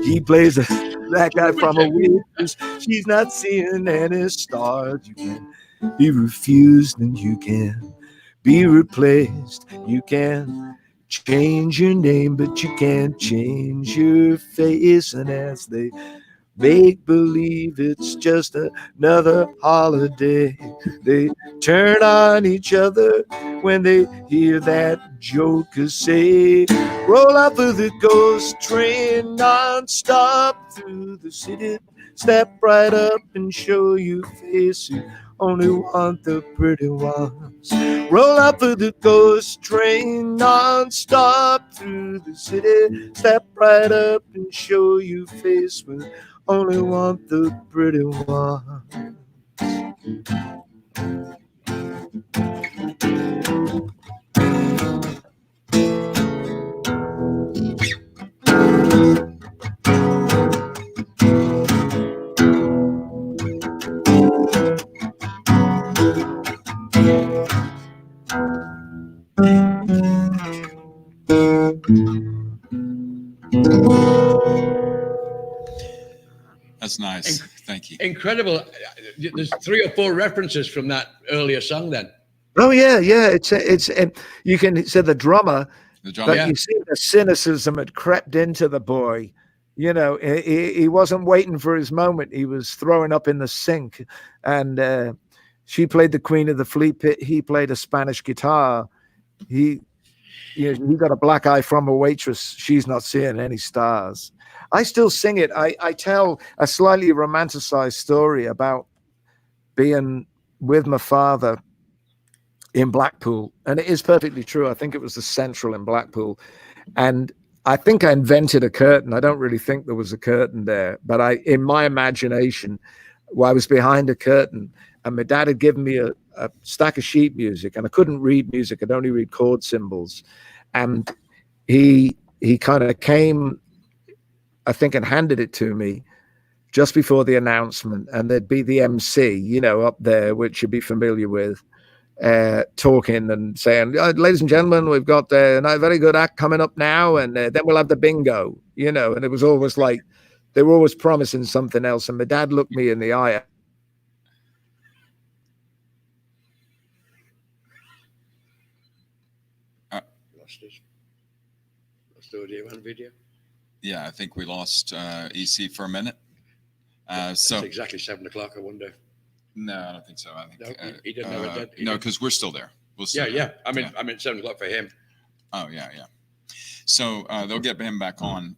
He plays that guy from a witness. She's not seeing any stars. You can be refused and you can be replaced. You can change your name, but you can't change your face. And as they make believe it's just another holiday, they turn on each other when they hear that joker say, roll up with the ghost train non-stop through the city. Step right up and show you faces, only want the pretty ones. Roll up with the ghost train non-stop through the city. Step right up and show you faces, only want the pretty ones.
That's nice. Thank you.
Incredible. There's 3 or 4 references from that earlier song then.
Oh yeah, yeah. It's you can say the drummer, but
Yeah.
you see the cynicism had crept into the boy. You know, he wasn't waiting for his moment. He was throwing up in the sink, and she played the Queen of the Fleet Pit. He played a Spanish guitar. He got a black eye from a waitress. She's not seeing any stars. I still sing it. I tell a slightly romanticized story about being with my father in Blackpool, and it is perfectly true. I think it was the Central in Blackpool, and I think I invented a curtain. I don't really think there was a curtain there, but in my imagination, I was behind a curtain, and my dad had given me a stack of sheet music, and I couldn't read music. I'd only read chord symbols, and he kind of came, I think, and handed it to me just before the announcement, and there'd be the MC, up there, which you'd be familiar with, talking and saying, ladies and gentlemen, we've got a very good act coming up now, and then we'll have the bingo, and it was always like they were always promising something else. And my dad looked me in the eye.
Lost audio and video.
Yeah, I think we lost EC for a minute.
It's exactly 7 o'clock. I wonder.
No, I don't think so. I think
no, he didn't know it.
No, because we're still there. We'll still
yeah. I mean 7 o'clock for him.
Oh yeah. So they'll get him back on.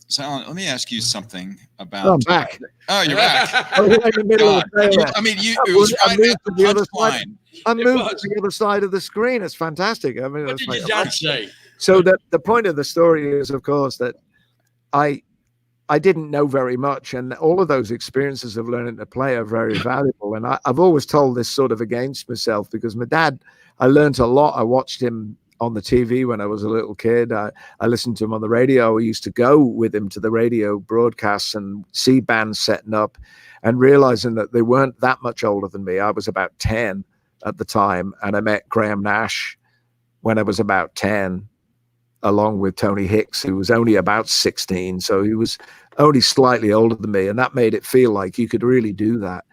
So Allan, let me ask you something about.
I'm back.
Oh, you're back.
I'm in the middle of
I mean, it was right at the punchline.
I moved to the other side of the screen. It's fantastic. I mean,
what did your dad say?
So the point of the story is, of course, that I didn't know very much, and all of those experiences of learning to play are very valuable. And I've always told this sort of against myself, because my dad, I learned a lot. I watched him on the TV when I was a little kid. I listened to him on the radio. I used to go with him to the radio broadcasts and see bands setting up, and realizing that they weren't that much older than me. I was about 10 at the time, and I met Graham Nash when I was about 10, along with Tony Hicks, who was only about 16. So he was only slightly older than me, and that made it feel like you could really do that.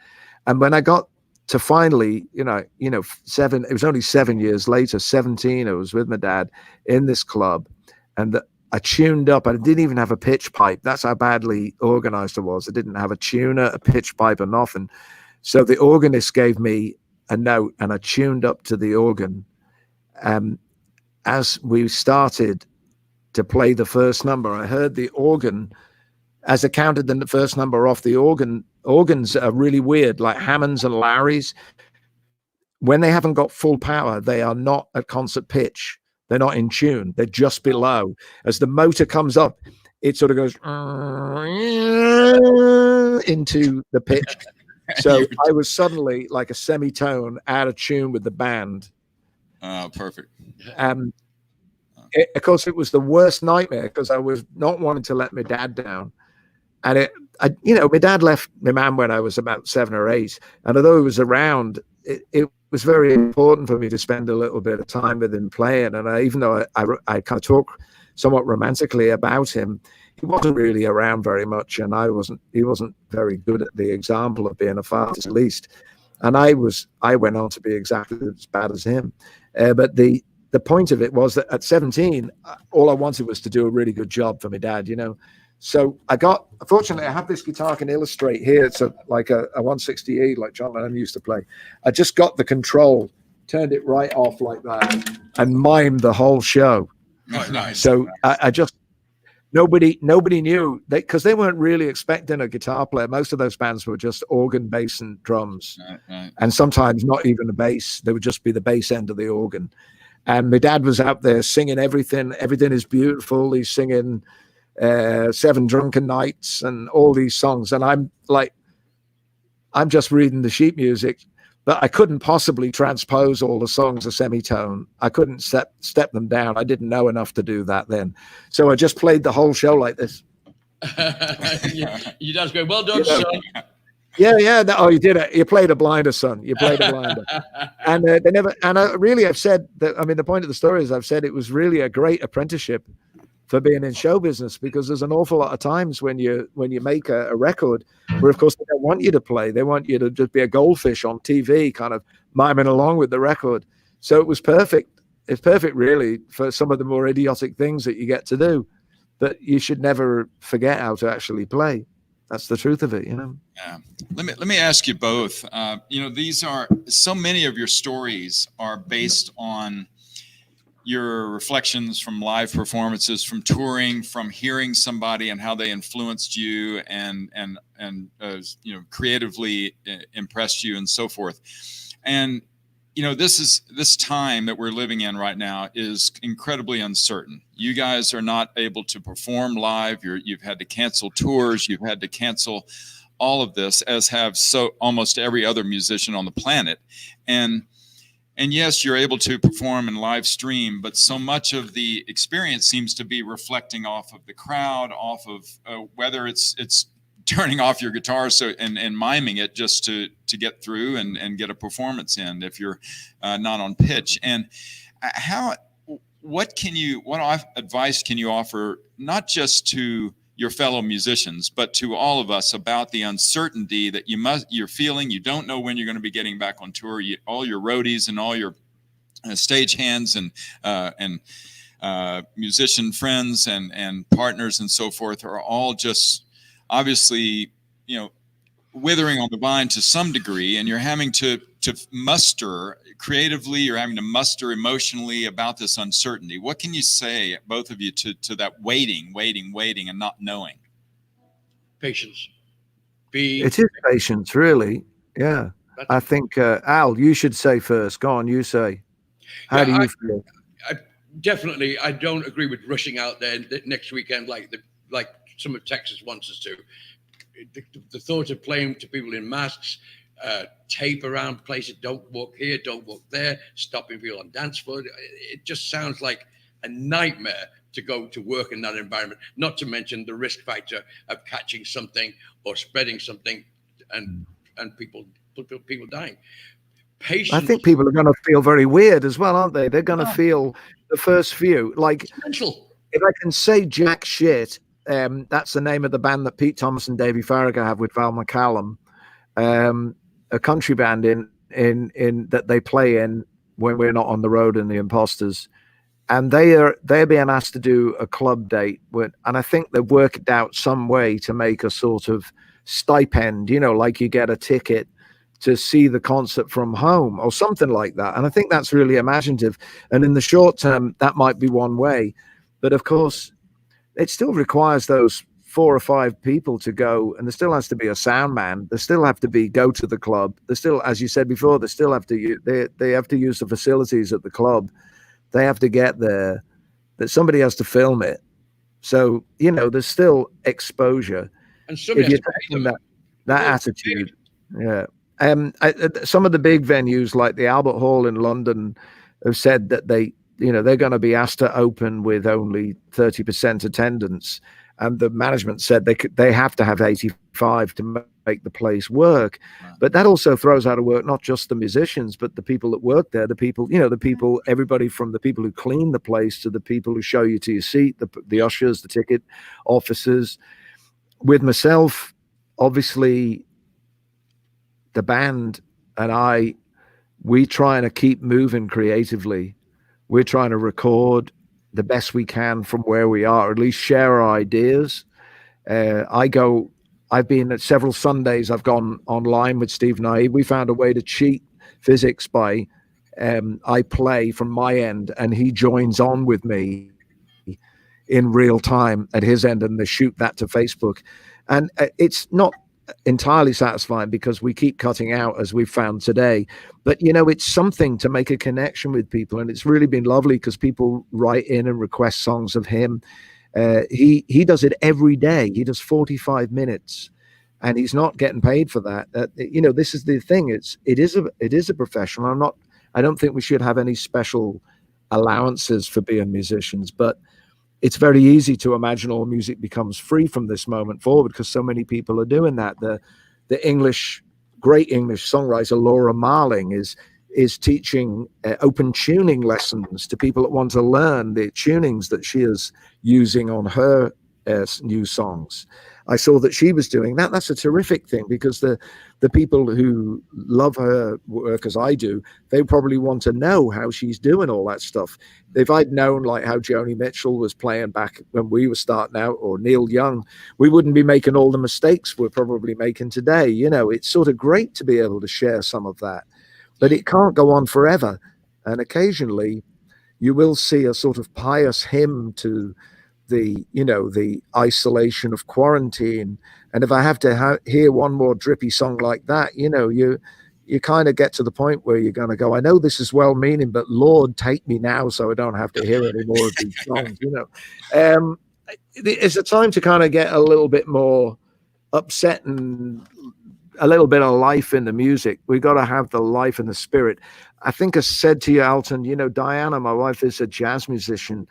And when I got to finally, it was only 7 years later, 17, I was with my dad in this club, and I tuned up. I didn't even have a pitch pipe. That's how badly organized I was. I didn't have a tuner, a pitch pipe, or nothing. So the organist gave me a note, and I tuned up to the organ. As we started to play the first number, I heard the organ, as I counted the first number off, the organs are really weird, like Hammonds and Larrys. When they haven't got full power, they are not at concert pitch. They're not in tune. They're just below. As the motor comes up, it sort of goes into the pitch. So I was suddenly like a semitone out of tune with the band.
Oh, perfect.
Of course, it was the worst nightmare, because I was not wanting to let my dad down. And my dad left my mum when I was about 7 or 8. And although he was around, it was very important for me to spend a little bit of time with him playing. And even though I kind of talk somewhat romantically about him, he wasn't really around very much. And he wasn't very good at the example of being a father, at least. And I went on to be exactly as bad as him. But the point of it was that at 17, all I wanted was to do a really good job for my dad, So fortunately, I have this guitar I can illustrate here. It's like a 160E, like John Lennon used to play. I just got the control, turned it right off like that, and mimed the whole show.
Oh, nice.
So I just, nobody knew, because they weren't really expecting a guitar player. Most of those bands were just organ, bass, and drums.
Right.
And sometimes not even a bass. They would just be the bass end of the organ. And my dad was out there singing everything. Everything is beautiful. He's singing 7 Drunken Nights and all these songs. And I'm just reading the sheet music, but I couldn't possibly transpose all the songs a semitone. I couldn't step them down. I didn't know enough to do that then. So I just played the whole show like this.
You just go, well done, son.
Yeah. No, you did it. You played a blinder, son. You played a blinder. And they never. And I've said that. I mean, the point of the story is, I've said it was really a great apprenticeship for being in show business, because there's an awful lot of times when you make a record where, of course, they don't want you to play. They want you to just be a goldfish on TV, kind of miming along with the record. So it was perfect. It's perfect, really, for some of the more idiotic things that you get to do. But you should never forget how to actually play. That's the truth of it, you know.
Yeah. Let me ask you both. These are so many of your stories are based on your reflections from live performances, from touring, from hearing somebody and how they influenced you and creatively impressed you and so forth. And this time that we're living in right now is incredibly uncertain. You guys are not able to perform live. You've had to cancel tours. You've had to cancel all of this, as have almost every other musician on the planet. And yes, you're able to perform and live stream, but so much of the experience seems to be reflecting off of the crowd, off of whether it's turning off your guitar and miming it just to get through and get a performance in if you're not on pitch. And what advice can you offer, not just to your fellow musicians, but to all of us, about the uncertainty that you're feeling? You don't know when you're going to be getting back on tour. All your roadies and all your stage hands and musician friends and partners and so forth are all just obviously, withering on the vine to some degree, and you're having to muster creatively, you're having to muster emotionally about this uncertainty. What can you say, both of you, to that waiting and not knowing?
Patience.
It is patience, really. Yeah. I think, Al, you should say first. Go on, you say. How do you feel?
Definitely, I don't agree with rushing out there next weekend like some of Texas wants us to. The thought of playing to people in masks, tape around places, don't walk here, don't walk there, stopping people on dance floor. It just sounds like a nightmare to go to work in that environment, not to mention the risk factor of catching something or spreading something and people dying. Patience.
I think people are going to feel very weird as well, aren't they? They're going to feel the first few. Like, if I can say jack shit, that's the name of the band that Pete Thomas and Davey Farragher have with Val McCallum, a country band in that they play in when we're not on the road in the Imposters, and they're being asked to do a club date and I think they've worked out some way to make a sort of stipend, like you get a ticket to see the concert from home or something like that. And I think that's really imaginative. And in the short term, that might be one way, but of course, it still requires those 4 or 5 people to go, and there still has to be a sound man. There still have to go to the club. There still, as you said before, they still have to they have to use the facilities at the club. They have to get there. That somebody has to film it. So there's still exposure.
And somebody
if you're taking that attitude, yeah. Some of the big venues like the Albert Hall in London have said that they're going to be asked to open with only 30% attendance, and the management said they have to have 85 to make the place work. Wow. But that also throws out of work not just the musicians, but the people that work there, everybody from the people who clean the place to the people who show you to your seat, the ushers, the ticket officers. With myself, obviously, the band and we trying to keep moving creatively. We're trying to record the best we can from where we are, or at least share our ideas. I've been at several Sundays, I've gone online with Steve Naib. We found a way to cheat physics by I play from my end and he joins on with me in real time at his end, and they shoot that to Facebook. And it's not entirely satisfying because we keep cutting out, as we've found today, but it's something to make a connection with people, and it's really been lovely because people write in and request songs of him. He does it every day. He does 45 minutes and he's not getting paid for that. You know, this is the thing. It is a profession. I don't think we should have any special allowances for being musicians, but it's very easy to imagine all music becomes free from this moment forward because so many people are doing that. The great English songwriter Laura Marling is teaching open tuning lessons to people that want to learn the tunings that she is using on her new songs. I saw that she was doing that. That's a terrific thing, because the people who love her work as I do, they probably want to know how she's doing all that stuff. If I'd known like how Joni Mitchell was playing back when we were starting out, or Neil Young, we wouldn't be making all the mistakes we're probably making today. You know, it's sort of great to be able to share some of that, but it can't go on forever. And occasionally you will see a sort of pious hymn to the isolation of quarantine. And if I have to hear one more drippy song like that, you kind of get to the point where you're going to go, I know this is well meaning, but Lord, take me now so I don't have to hear any more of these songs. It's a time to kind of get a little bit more upset and a little bit of life in the music. We got to have the life and the spirit. I think I said to you, Alton, Diana, my wife, is a jazz musician,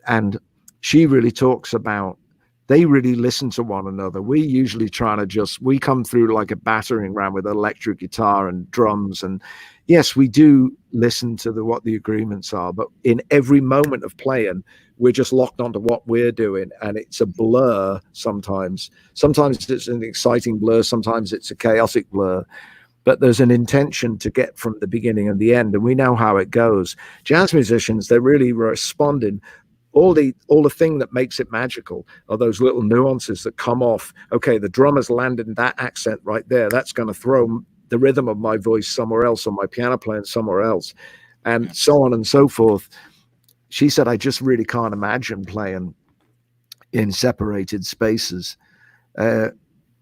and she really talks about, they really listen to one another. We usually we come through like a battering ram with electric guitar and drums. And yes, we do listen to what the agreements are, but in every moment of playing, we're just locked onto what we're doing. And it's a blur sometimes. Sometimes it's an exciting blur. Sometimes it's a chaotic blur. But there's an intention to get from the beginning and the end. And we know how it goes. Jazz musicians, they're really responding. All the thing that makes it magical are those little nuances that come off. Okay, the drummer's landed in that accent right there. That's going to throw the rhythm of my voice somewhere else, or my piano playing somewhere else, and so on and so forth. She said, I just really can't imagine playing in separated spaces.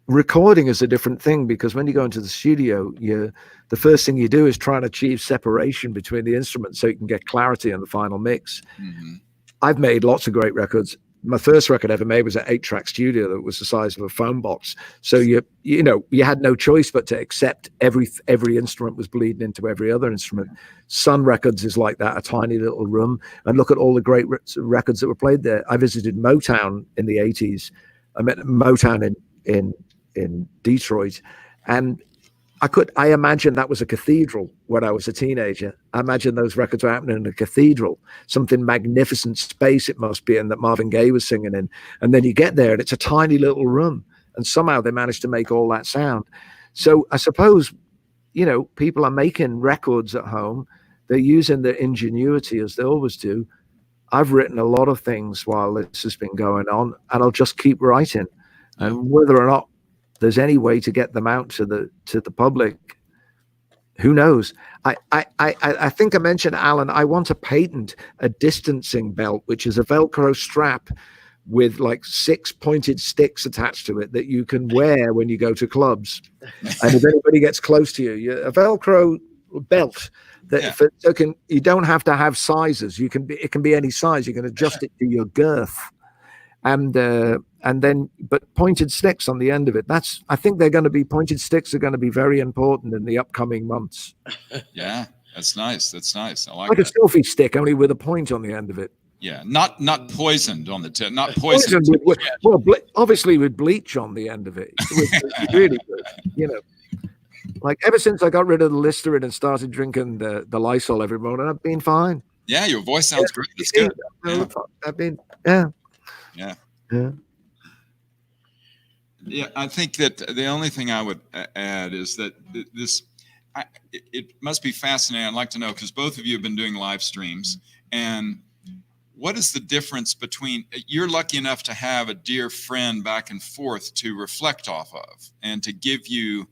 Recording is a different thing, because when you go into the studio, the first thing you do is try and achieve separation between the instruments so you can get clarity on the final mix. Mm-hmm. I've made lots of great records. My first record I ever made was an 8-track studio that was the size of a phone box. So you had no choice but to accept every instrument was bleeding into every other instrument. Sun Records is like that, a tiny little room. And look at all the great records that were played there. I visited Motown in the 80s. I met Motown in Detroit, and I imagine that was a cathedral when I was a teenager. I imagine those records were happening in a cathedral, something magnificent space it must be in, that Marvin Gaye was singing in. And then you get there and it's a tiny little room, and somehow they managed to make all that sound. So I suppose, people are making records at home. They're using their ingenuity as they always do. I've written a lot of things while this has been going on, and I'll just keep writing. And whether or not there's any way to get them out to the public, who knows? I think I mentioned, Allan, I want to patent a distancing belt, which is a Velcro strap with like 6 pointed sticks attached to it that you can wear when you go to clubs. And if anybody gets close to you, a Velcro belt that you don't have to have sizes. It can be any size. You can adjust it to your girth. And then, but pointed sticks on the end of it. I think pointed sticks are going to be very important in the upcoming months.
Yeah, that's nice. I like
that.
A
selfie stick, only with a point on the end of it.
Yeah, not poisoned on the tip, not poisoned.
Obviously with bleach on the end of it. It was really good, Like ever since I got rid of the Listerine and started drinking the Lysol every morning, I've been fine.
Yeah, your voice sounds great. It's good.
I've been,
Yeah, I think that the only thing I would add is that it must be fascinating. I'd like to know, because both of you have been doing live streams, and what is the difference between, you're lucky enough to have a dear friend back and forth to reflect off of and to give you,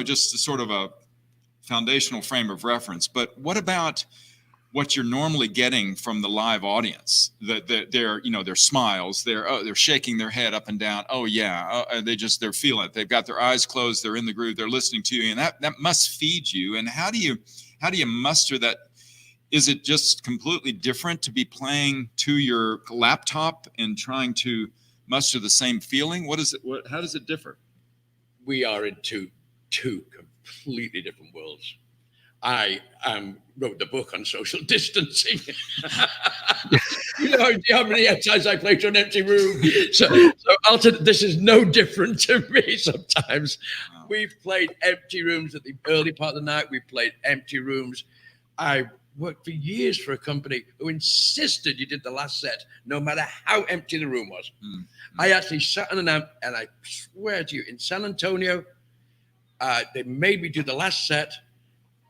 just a sort of a foundational frame of reference. But what about what you're normally getting from the live audience? Their smiles, they're shaking their head up and down. Oh yeah, they're feeling it. They've got their eyes closed. They're in the groove. They're listening to you, and that must feed you. And how do you muster that? Is it just completely different to be playing to your laptop and trying to muster the same feeling? How does it differ?
we are in two completely different worlds. I wrote the book on social distancing. You know how many times I played to an empty room. So Alton, this is no different to me. Sometimes we've played empty rooms at the early part of the night. We played empty rooms. I worked for years for a company who insisted you did the last set, no matter how empty the room was. I actually sat on an amp, and I swear to you, in San Antonio, they made me do the last set.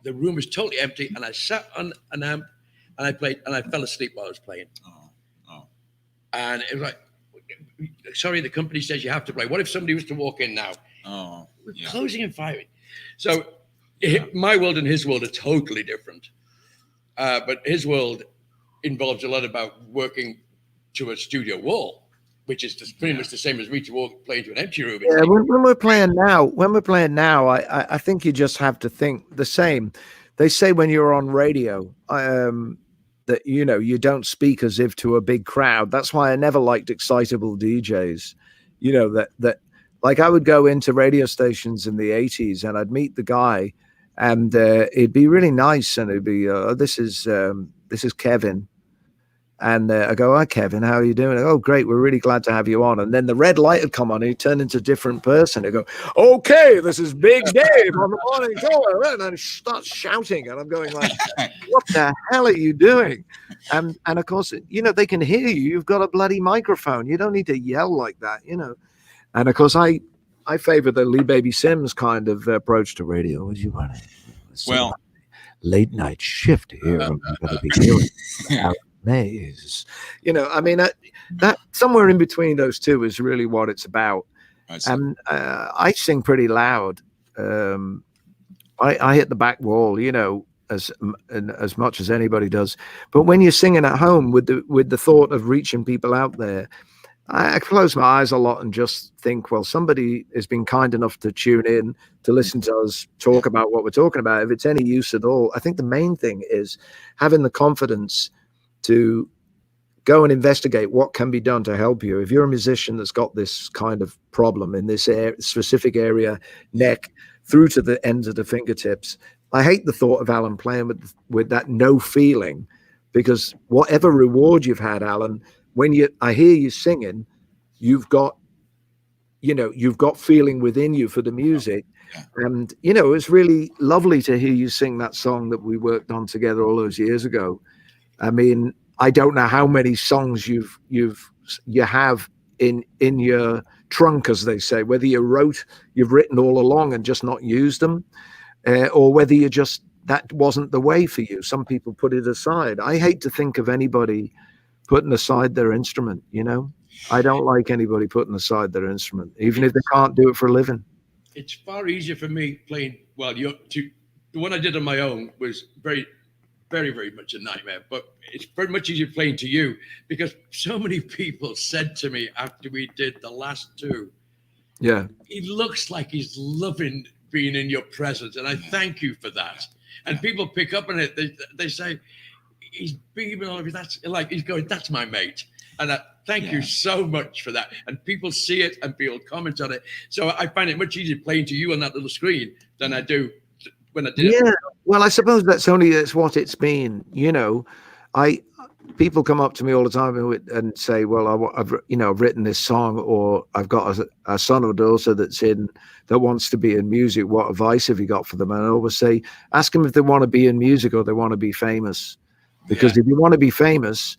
The room was totally empty, and I sat on an amp, and I played, and I fell asleep while I was playing. And it was like, sorry, the company says you have to play. What if somebody was to walk in now? We're closing and firing. So my world and his world are totally different. But his world involves a lot about working to a studio wall, which is pretty much the same as me to play into an empty room.
Yeah, when we're playing now, I think you just have to think the same. They say when you're on radio, that you don't speak as if to a big crowd. That's why I never liked excitable DJs. That like I would go into radio stations in the 80s and I'd meet the guy, and it'd be really nice, and it'd be this is Kevin. And I go, hi, Kevin, how are you doing? Oh, great. We're really glad to have you on. And then the red light would come on and he'd turn into a different person. I go, okay, this is Big Dave on the morning show. And I start shouting. And I'm going like, what the hell are you doing? And of course, they can hear you. You've got a bloody microphone. You don't need to yell like that, And of course, I favor the Lee Baby Sims kind of approach to radio. Would you want to?
Well,
late night shift here. I'm going to be doing maze. That somewhere in between those two is really what it's about. And I sing pretty loud. I hit the back wall, as much as anybody does. But when you're singing at home with the thought of reaching people out there, I close my eyes a lot and just think, well, somebody has been kind enough to tune in to listen to us talk about what we're talking about. If it's any use at all, I think the main thing is having the confidence to go and investigate what can be done to help you. If you're a musician that's got this kind of problem in this specific area, neck through to the ends of the fingertips, I hate the thought of Allan playing with that no feeling, because whatever reward you've had, Allan, when I hear you singing, you've got feeling within you for the music. And, it's really lovely to hear you sing that song that we worked on together all those years ago. I mean, I don't know how many songs you have in your trunk, as they say, whether you've written all along and just not used them, or whether that wasn't the way for you. Some people put it aside. I hate to think of anybody putting aside their instrument. I don't like anybody putting aside their instrument, even if they can't do it for a living.
It's far easier for me playing. Well, the one I did on my own was very, very, very much a nightmare, but it's very much easier playing to you, because so many people said to me after we did the last two, he looks like he's loving being in your presence, and I thank you for that. And people pick up on it. They say, he's beaming all of you. That's like, he's going, that's my mate. And thank you so much for that. And people see it and people comment on it. So I find it much easier playing to you on that little screen than I do when I did it.
Well, I suppose that's what it's been. People come up to me all the time and say, well, I've written this song, or I've got a son or daughter that wants to be in music. What advice have you got for them? And I always say, ask them if they want to be in music or they want to be famous. Because if you want to be famous,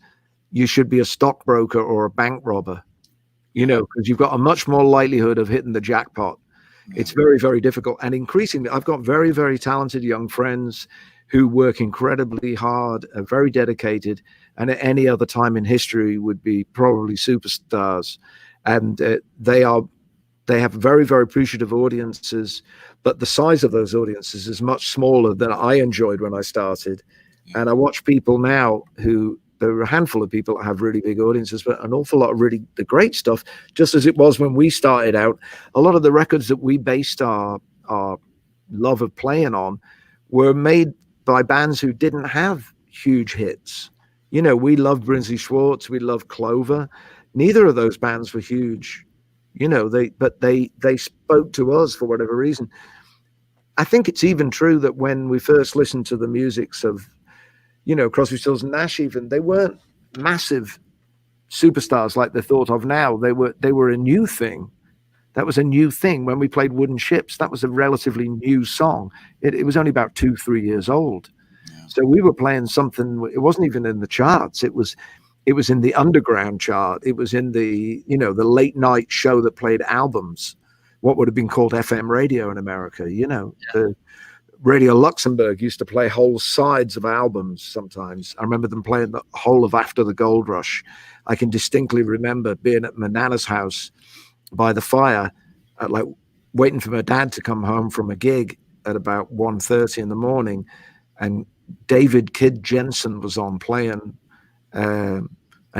you should be a stockbroker or a bank robber, because you've got a much more likelihood of hitting the jackpot. It's very, very difficult. And increasingly, I've got very, very talented young friends who work incredibly hard, are very dedicated, and at any other time in history would be probably superstars. And they have very, very appreciative audiences, but the size of those audiences is much smaller than I enjoyed when I started. And I watch people now there are a handful of people that have really big audiences, but an awful lot of really the great stuff, just as it was when we started out. A lot of the records that we based our love of playing on were made by bands who didn't have huge hits. We loved Brinsley Schwartz, we loved Clover. Neither of those bands were huge. you know, they spoke to us for whatever reason. I think it's even true that when we first listened to the musics of, you know, Crosby, Stills and Nash, even, they weren't massive superstars like they're thought of now. They were a new thing. That was a new thing. When we played Wooden Ships, that was a relatively new song. It was only about 2-3 years old. Yeah. So we were playing something, it wasn't even in the charts. It was in the underground chart. It was in the, you know, the late night show that played albums, what would have been called FM radio in America. You know, the Radio Luxembourg used to play whole sides of albums sometimes. I remember them playing the whole of After the Gold Rush. I can distinctly remember being at my nana's house by the fire, like waiting for my dad to come home from a gig at about 1:30 in the morning, and David Kid Jensen was on playing, and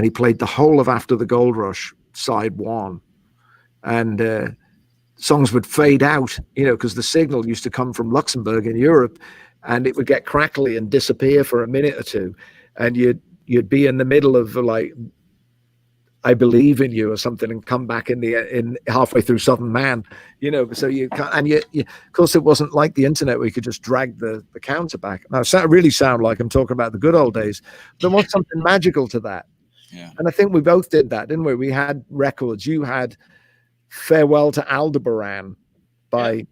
he played the whole of After the Gold Rush, side one, and songs would fade out, you know, because the signal used to come from Luxembourg in Europe, and it would get crackly and disappear for a minute or two, and you'd be in the middle of like I Believe in You or something, and come back in halfway through Southern Man, you know. So you can't, and you of course it wasn't like the internet where you could just drag the counter back. Now I really sound like I'm talking about the good old days. There was something magical to that. Yeah. And I think we both did that, didn't we? We had records. You had Farewell to Aldebaran by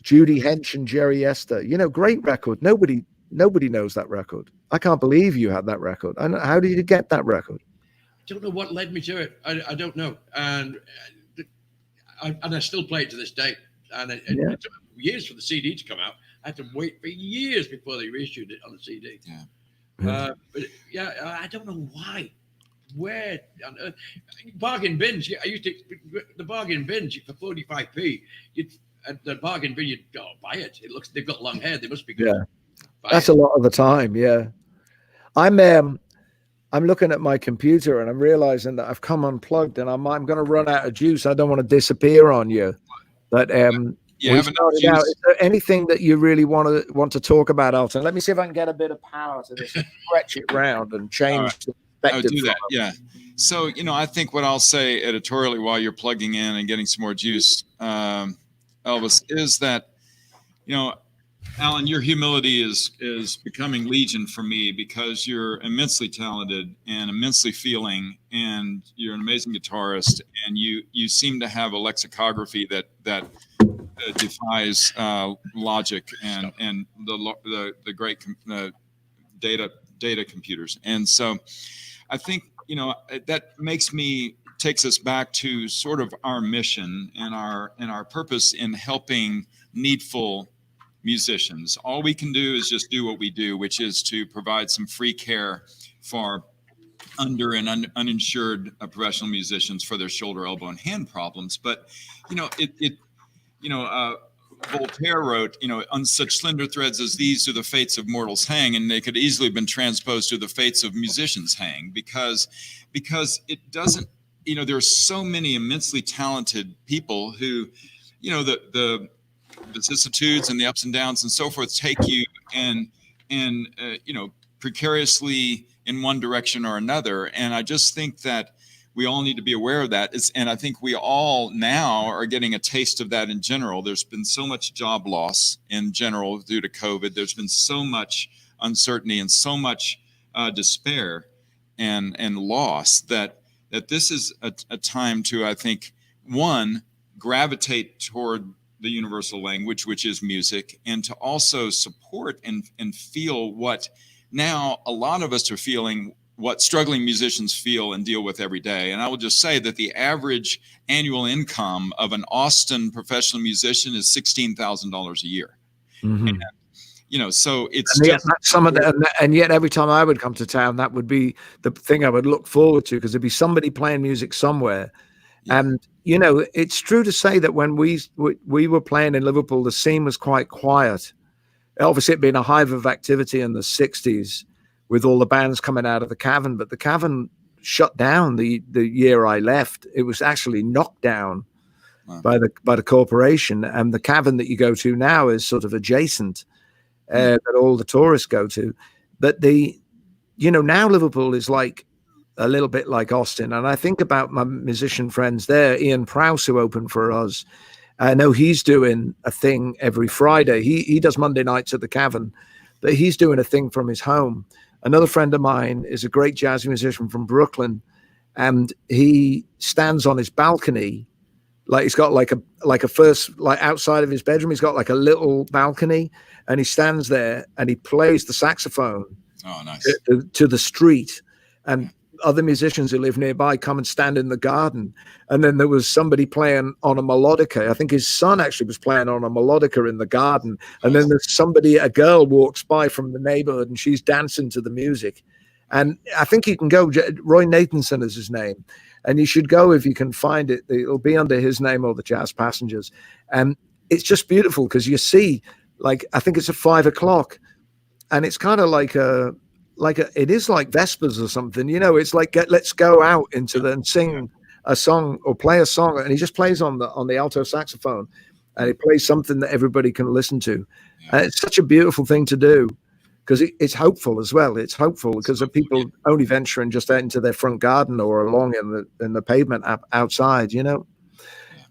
Judy Hench and Jerry Esther. You know, great record. Nobody knows that record. I can't believe you had that record. How did you get that record?
I don't know what led me to it. I don't know, and I still play it to this day. And it took years for the CD to come out. I had to wait for years before they reissued it on the CD. Yeah. But yeah, I don't know why. Where bargain bins? I used to the bargain bins for 45p. At the bargain bin, you'd go buy it. It looks they've got long hair. They must be good.
Yeah, that's a lot of the time. Yeah, I'm looking at my computer and I'm realizing that I've come unplugged and I'm going to run out of juice. I don't want to disappear on you, but we started out. Is there anything that you really want to talk about, Alton? Let me see if I can get a bit of power to this, stretch it round and change the perspective.
I would do that. Yeah. So, you know, I think what I'll say editorially while you're plugging in and getting some more juice, Elvis, is that, you know, Allan, your humility is becoming legion for me because you're immensely talented and immensely feeling, and you're an amazing guitarist, and you seem to have a lexicography that defies logic and the great data computers. And so I think, you know, that takes us back to sort of our mission and our purpose in helping needful musicians. All we can do is just do what we do, which is to provide some free care for under and uninsured professional musicians for their shoulder, elbow, and hand problems. But, you know, Voltaire wrote, you know, on such slender threads as these do the fates of mortals hang, and they could easily have been transposed to the fates of musicians hang, because it doesn't, you know, there are so many immensely talented people who, you know, the vicissitudes and the ups and downs and so forth take you and you know, precariously in one direction or another. And I just think that we all need to be aware of that. And I think we all now are getting a taste of that in general. There's been so much job loss in general due to COVID. There's been so much uncertainty and so much despair and loss that this is a time to, I think, one, gravitate toward the universal language, which is music, and to also support and feel what now a lot of us are feeling, what struggling musicians feel and deal with every day. And I will just say that the average annual income of an Austin professional musician is $16,000 a year. Mm-hmm. And, you know, so it's
and yet every time I would come to town, that would be the thing I would look forward to, because there'd be somebody playing music somewhere. Yeah. And, you know, it's true to say that when we were playing in Liverpool, the scene was quite quiet. Obviously, it being a hive of activity in the 60s with all the bands coming out of the Cavern, but the Cavern shut down the year I left. It was actually knocked down by the corporation. And the Cavern that you go to now is sort of adjacent that all the tourists go to. But now Liverpool is like a little bit like Austin. And I think about my musician friends there, Ian Prowse, who opened for us. I know he's doing a thing every Friday. He does Monday nights at the Cavern, but he's doing a thing from his home. Another friend of mine is a great jazz musician from Brooklyn, and he stands on his balcony. Like he's got like a first, like outside of his bedroom, he's got like a little balcony, and he stands there and he plays the saxophone to the street, and other musicians who live nearby come and stand in the garden. And then there was somebody playing on a melodica. I think his son actually was playing on a melodica in the garden. And then there's a girl walks by from the neighborhood and she's dancing to the music. And I think you can go, Roy Nathanson is his name. And you should go if you can find it. It'll be under his name or the Jazz Passengers. And it's just beautiful because you see, like, I think it's at 5 o'clock and it's kind of it is like Vespers or something, you know. It's like let's go out into and sing a song or play a song, and he just plays on the alto saxophone, and he plays something that everybody can listen to. And it's such a beautiful thing to do because it's hopeful as well. It's hopeful because of people only venturing just out into their front garden or along in the pavement outside. You know,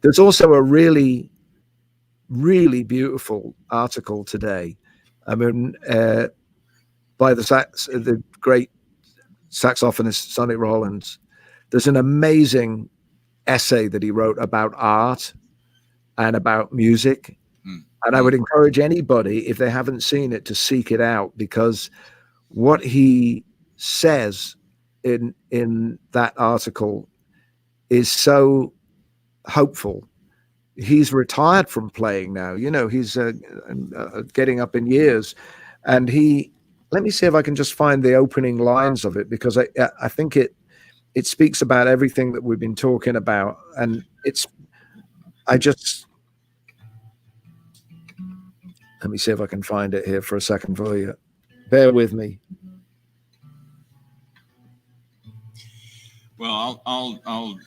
there's also a really, really beautiful article today. I mean. By the great saxophonist Sonny Rollins. There's an amazing essay that he wrote about art and about music. And I would encourage anybody, if they haven't seen it, to seek it out, because what he says in that article is so hopeful. He's retired from playing now. You know, he's getting up in years, and let me see if I can just find the opening lines of it, because I think it speaks about everything that we've been talking about. And let me see if I can find it here for a second for you. Bear with me.
Well, I'll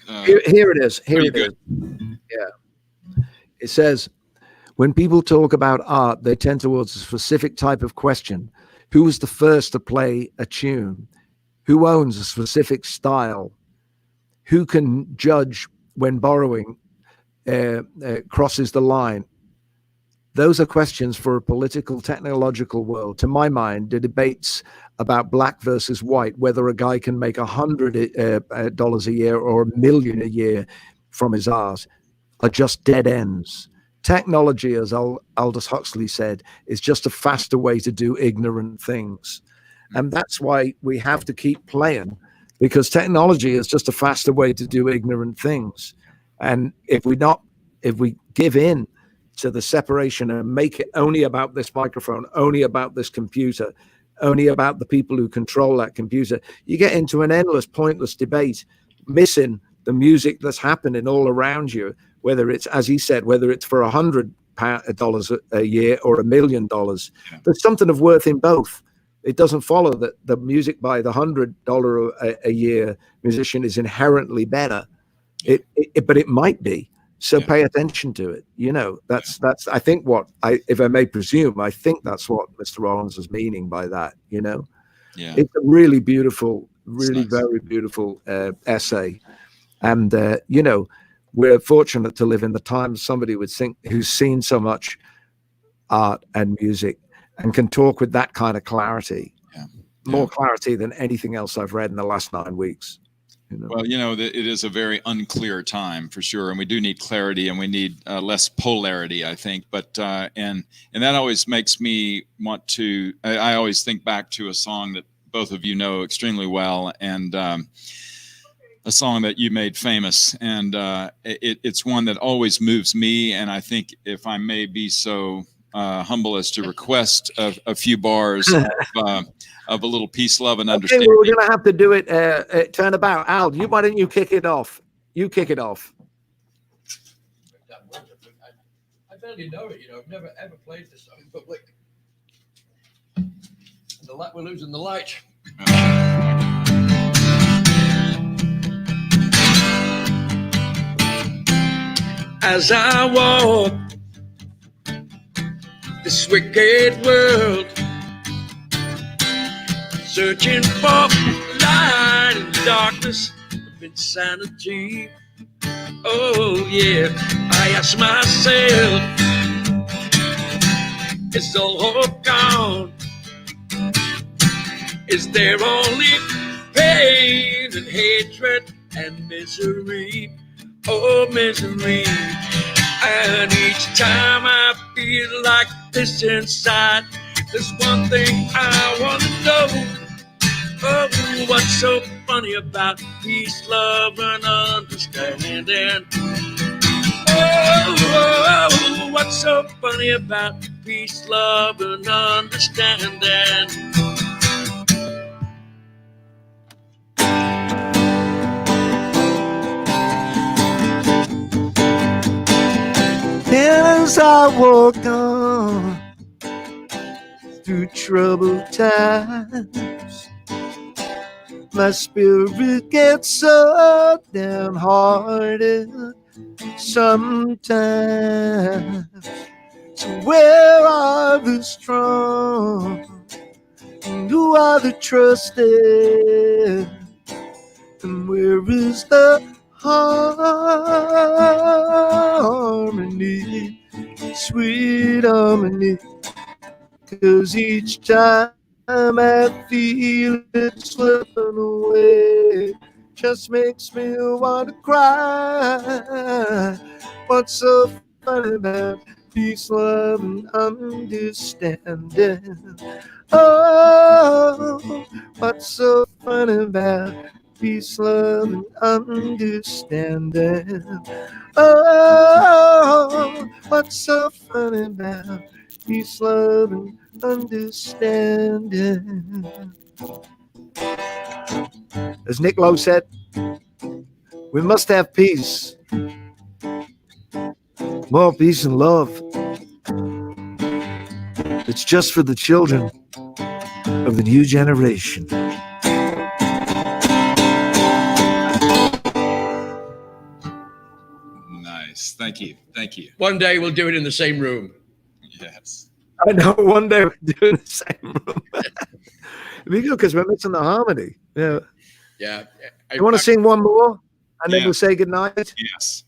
here it is. Here it
good.
is. Yeah. It says, when people talk about art, they tend towards a specific type of question. Who was the first to play a tune? Who owns a specific style? Who can judge when borrowing crosses the line? Those are questions for a political, technological world. To my mind, the debates about black versus white, whether a guy can make $100 a year or $1 million a year from his art, are just dead ends. Technology, as Aldous Huxley said, is just a faster way to do ignorant things. And that's why we have to keep playing, because technology is just a faster way to do ignorant things. And if we give in to the separation and make it only about this microphone, only about this computer, only about the people who control that computer, you get into an endless, pointless debate, missing the music that's happening all around you. Whether it's, as he said, whether it's for $100 a year or $1 million, there's something of worth in both. It doesn't follow that the music by the $100 a year musician is inherently better. But it might be. So pay attention to it. You know, that's I think if I may presume, I think that's what Mr. Rollins is meaning by that. You know, it's a really beautiful, really very beautiful essay, and you know. We're fortunate to live in the time somebody would think who's seen so much art and music and can talk with that kind of clarity, more clarity than anything else I've read in the last 9 weeks. You know? Well, you know, it is a very unclear time for sure. And we do need clarity and we need less polarity, I think. But and that always makes me want to, I always think back to a song that both of you know extremely well. And a song that you made famous, and it's one that always moves me. And I think, if I may be so humble as to request a few bars of a little peace, love, and understanding. Well, we're going to have to do it turnabout. Al, why don't you kick it off? You kick it off.
I barely know it, you know. I've never ever played this song in public. We're losing the light. As I walk this wicked world, searching for light in the darkness of insanity. Oh yeah, I ask myself, is all hope gone? Is there only pain and hatred and misery? Oh, misery. And each time I feel like this inside, there's one thing I want to know. Oh, what's so funny about peace, love, and understanding? Oh, what's so funny about peace, love, and understanding?
As I walk on through troubled times, my spirit gets so downhearted sometimes. So where are the strong? And who are the trusted? And where is the harmony, sweet harmony? 'Cause each time I feel it slipping away, just makes me want to cry. What's so funny about peace, love, and understanding? Oh, what's so funny about peace, love, and understanding? Oh, what's so funny about peace, love, and understanding? As Nick Lowe said, we must have peace. More peace and love. It's just for the children of the new generation.
Nice. Thank you. Thank you.
One day we'll do it in the same room.
Yes.
I know one day we're doing the same room. Because we're missing the harmony. Yeah.
Yeah.
You want to sing one more and then
Yeah.
we'll say goodnight?
Yes.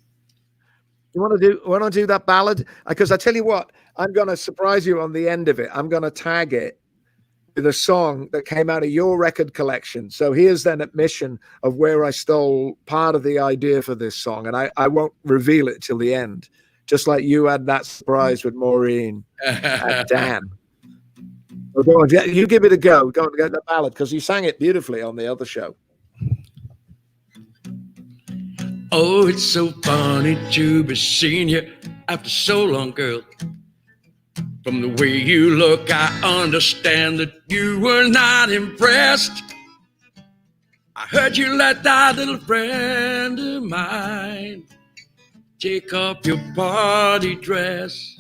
You want to do that ballad? Because I tell you what, I'm going to surprise you on the end of it. I'm going to tag it with a song that came out of your record collection. So here's an admission of where I stole part of the idea for this song. And I won't reveal it till the end, just like you had that surprise with Maureen and Dan. So go on, you give it a go. Go and get the ballad because you sang it beautifully on the other show.
Oh, it's so funny to be seeing you after so long, girl. From the way you look, I understand that you were not impressed. I heard you let that little friend of mine take off your party dress.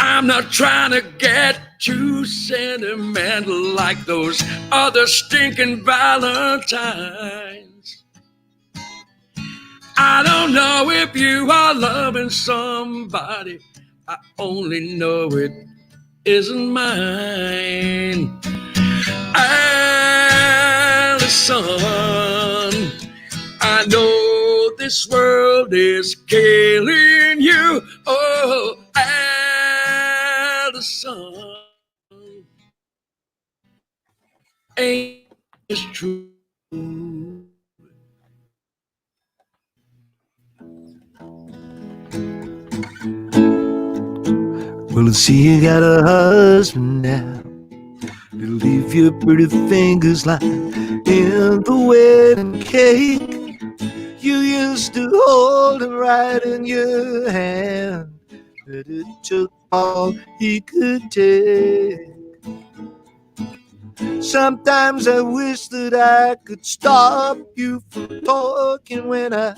I'm not trying to get too sentimental like those other stinking Valentines. I don't know if you are loving somebody. I only know it isn't mine. Allison, I know this world is killing you. Oh, Allison, ain't it true?
Well, I see you got a husband now. It'll leave your pretty fingers like in the wedding cake. You used to hold him right in your hand, but it took all he could take. Sometimes I wish that I could stop you from talking when I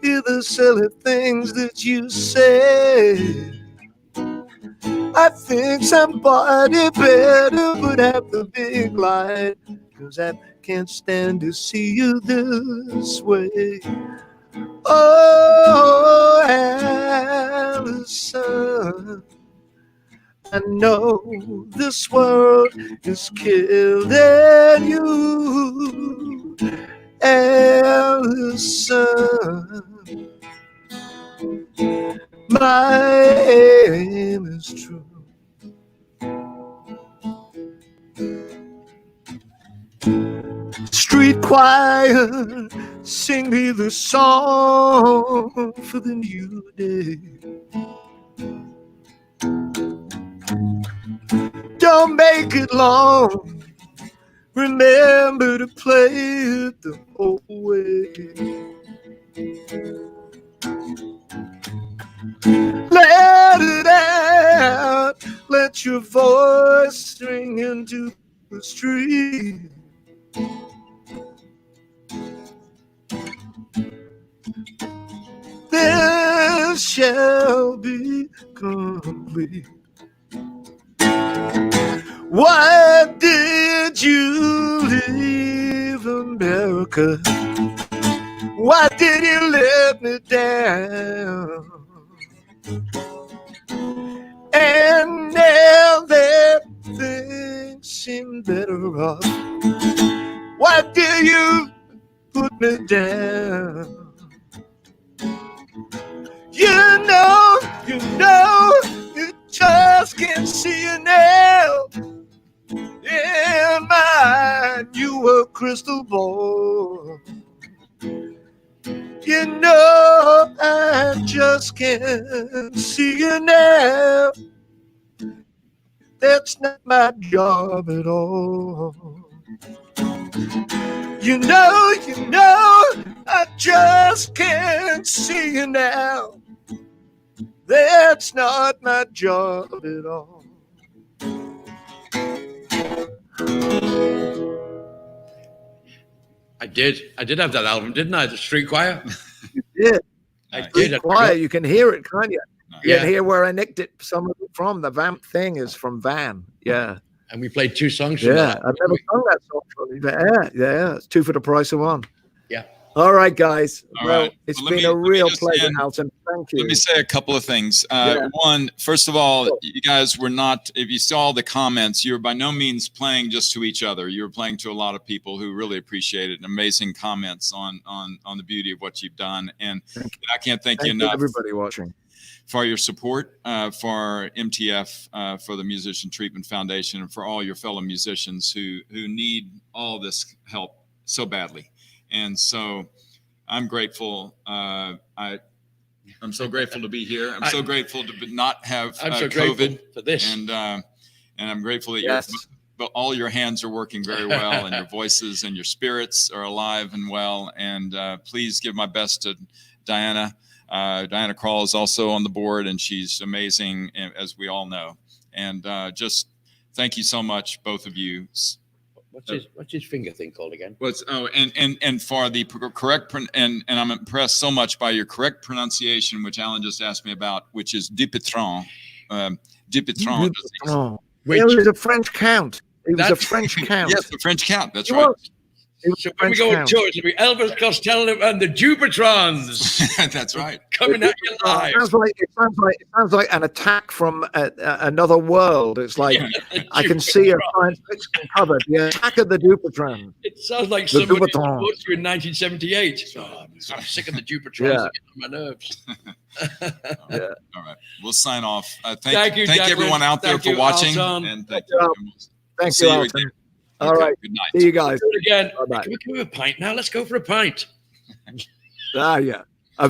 hear the silly things that you say. I think somebody better put out the big light, 'cause I can't stand to see you this way. Oh, Allison, I know this world is killing you, Allison. My aim is true. Street choir, sing me the song for the new day. Don't make it long. Remember to play it the whole way. Let it out. Let your voice ring into the street. This shall be complete. Why did you leave America? Why did you let me down? And now that things seem better off, why did you put me down? You know, you just can't see it now. In mine, you were crystal ball. You know, I just can't see you now. That's not my job at all. You know, I just can't see you now. That's not my job at all.
I did have that album, didn't I? The Street Choir.
You did.
I did.
It's quiet. You can hear it, can't you? You
Yeah.
can hear where I nicked it. Some of it from the vamp thing is from Van. Yeah,
And we played 2 songs from
yeah.
that.
I've never sung that song from you, but yeah. It's 2 for the price of 1.
Yeah.
All right, guys.
All
Well,
right.
it's
Well, let
been
me-
a
let me
real
just
pleasure,
end-
Alton. Thank you.
Let me say a couple of things.
Yeah.
One, first of all,
Sure.
you guys were not, if you saw the comments, you were by no means playing just to each other. You were playing to a lot of people who really appreciated amazing comments on the beauty of what you've done. And I can't thank you
Thank you,
enough
everybody watching.
for your support for MTF, for the Musician Treatment Foundation, and for all your fellow musicians who need all this help so badly. And so I'm grateful. I'm so grateful to be here. I'm so grateful to not have
I'm so
COVID,
grateful for this.
and I'm grateful that
Yes.
but all your hands are working very well, and your voices and your spirits are alive and well. And please give my best to Diana. Diana Krall is also on the board, and she's amazing, as we all know. And just thank you so much, both of you.
What's his finger thing called again?
And for the correct and I'm impressed so much by your correct pronunciation, which Alan just asked me about, which is Dupuytren. Dupuytren.
Oh,
Which-
he was a French count. He was a
That's-
French count.
Yes, the French count. That's
He
right.
was. He was
So
a
when we
French
go on
count.
tour, it'll be Elvis Costello and the Dupertrons
That's right.
coming at you live.
It sounds like an attack from another world. It's like I can see a science fiction cover. The attack of the Dupuytren.
It sounds like
The
somebody wrote
Dupertrons.
you in 1978. Oh, I'm sick of the Dupertrons.
Yeah.
Getting on my nerves.
Yeah.
All right. We'll sign off.
Thank you, Declan.
everyone out there
Thank
for
you,
watching.
Alton.
And thank
you.
you.
Thank
See
you,
you
Alton.
again.
All
Okay,
right.
Good night.
See you guys.
Do it again.
Bye-bye.
Can we have a pint now? Let's go for a pint.
Ah, yeah.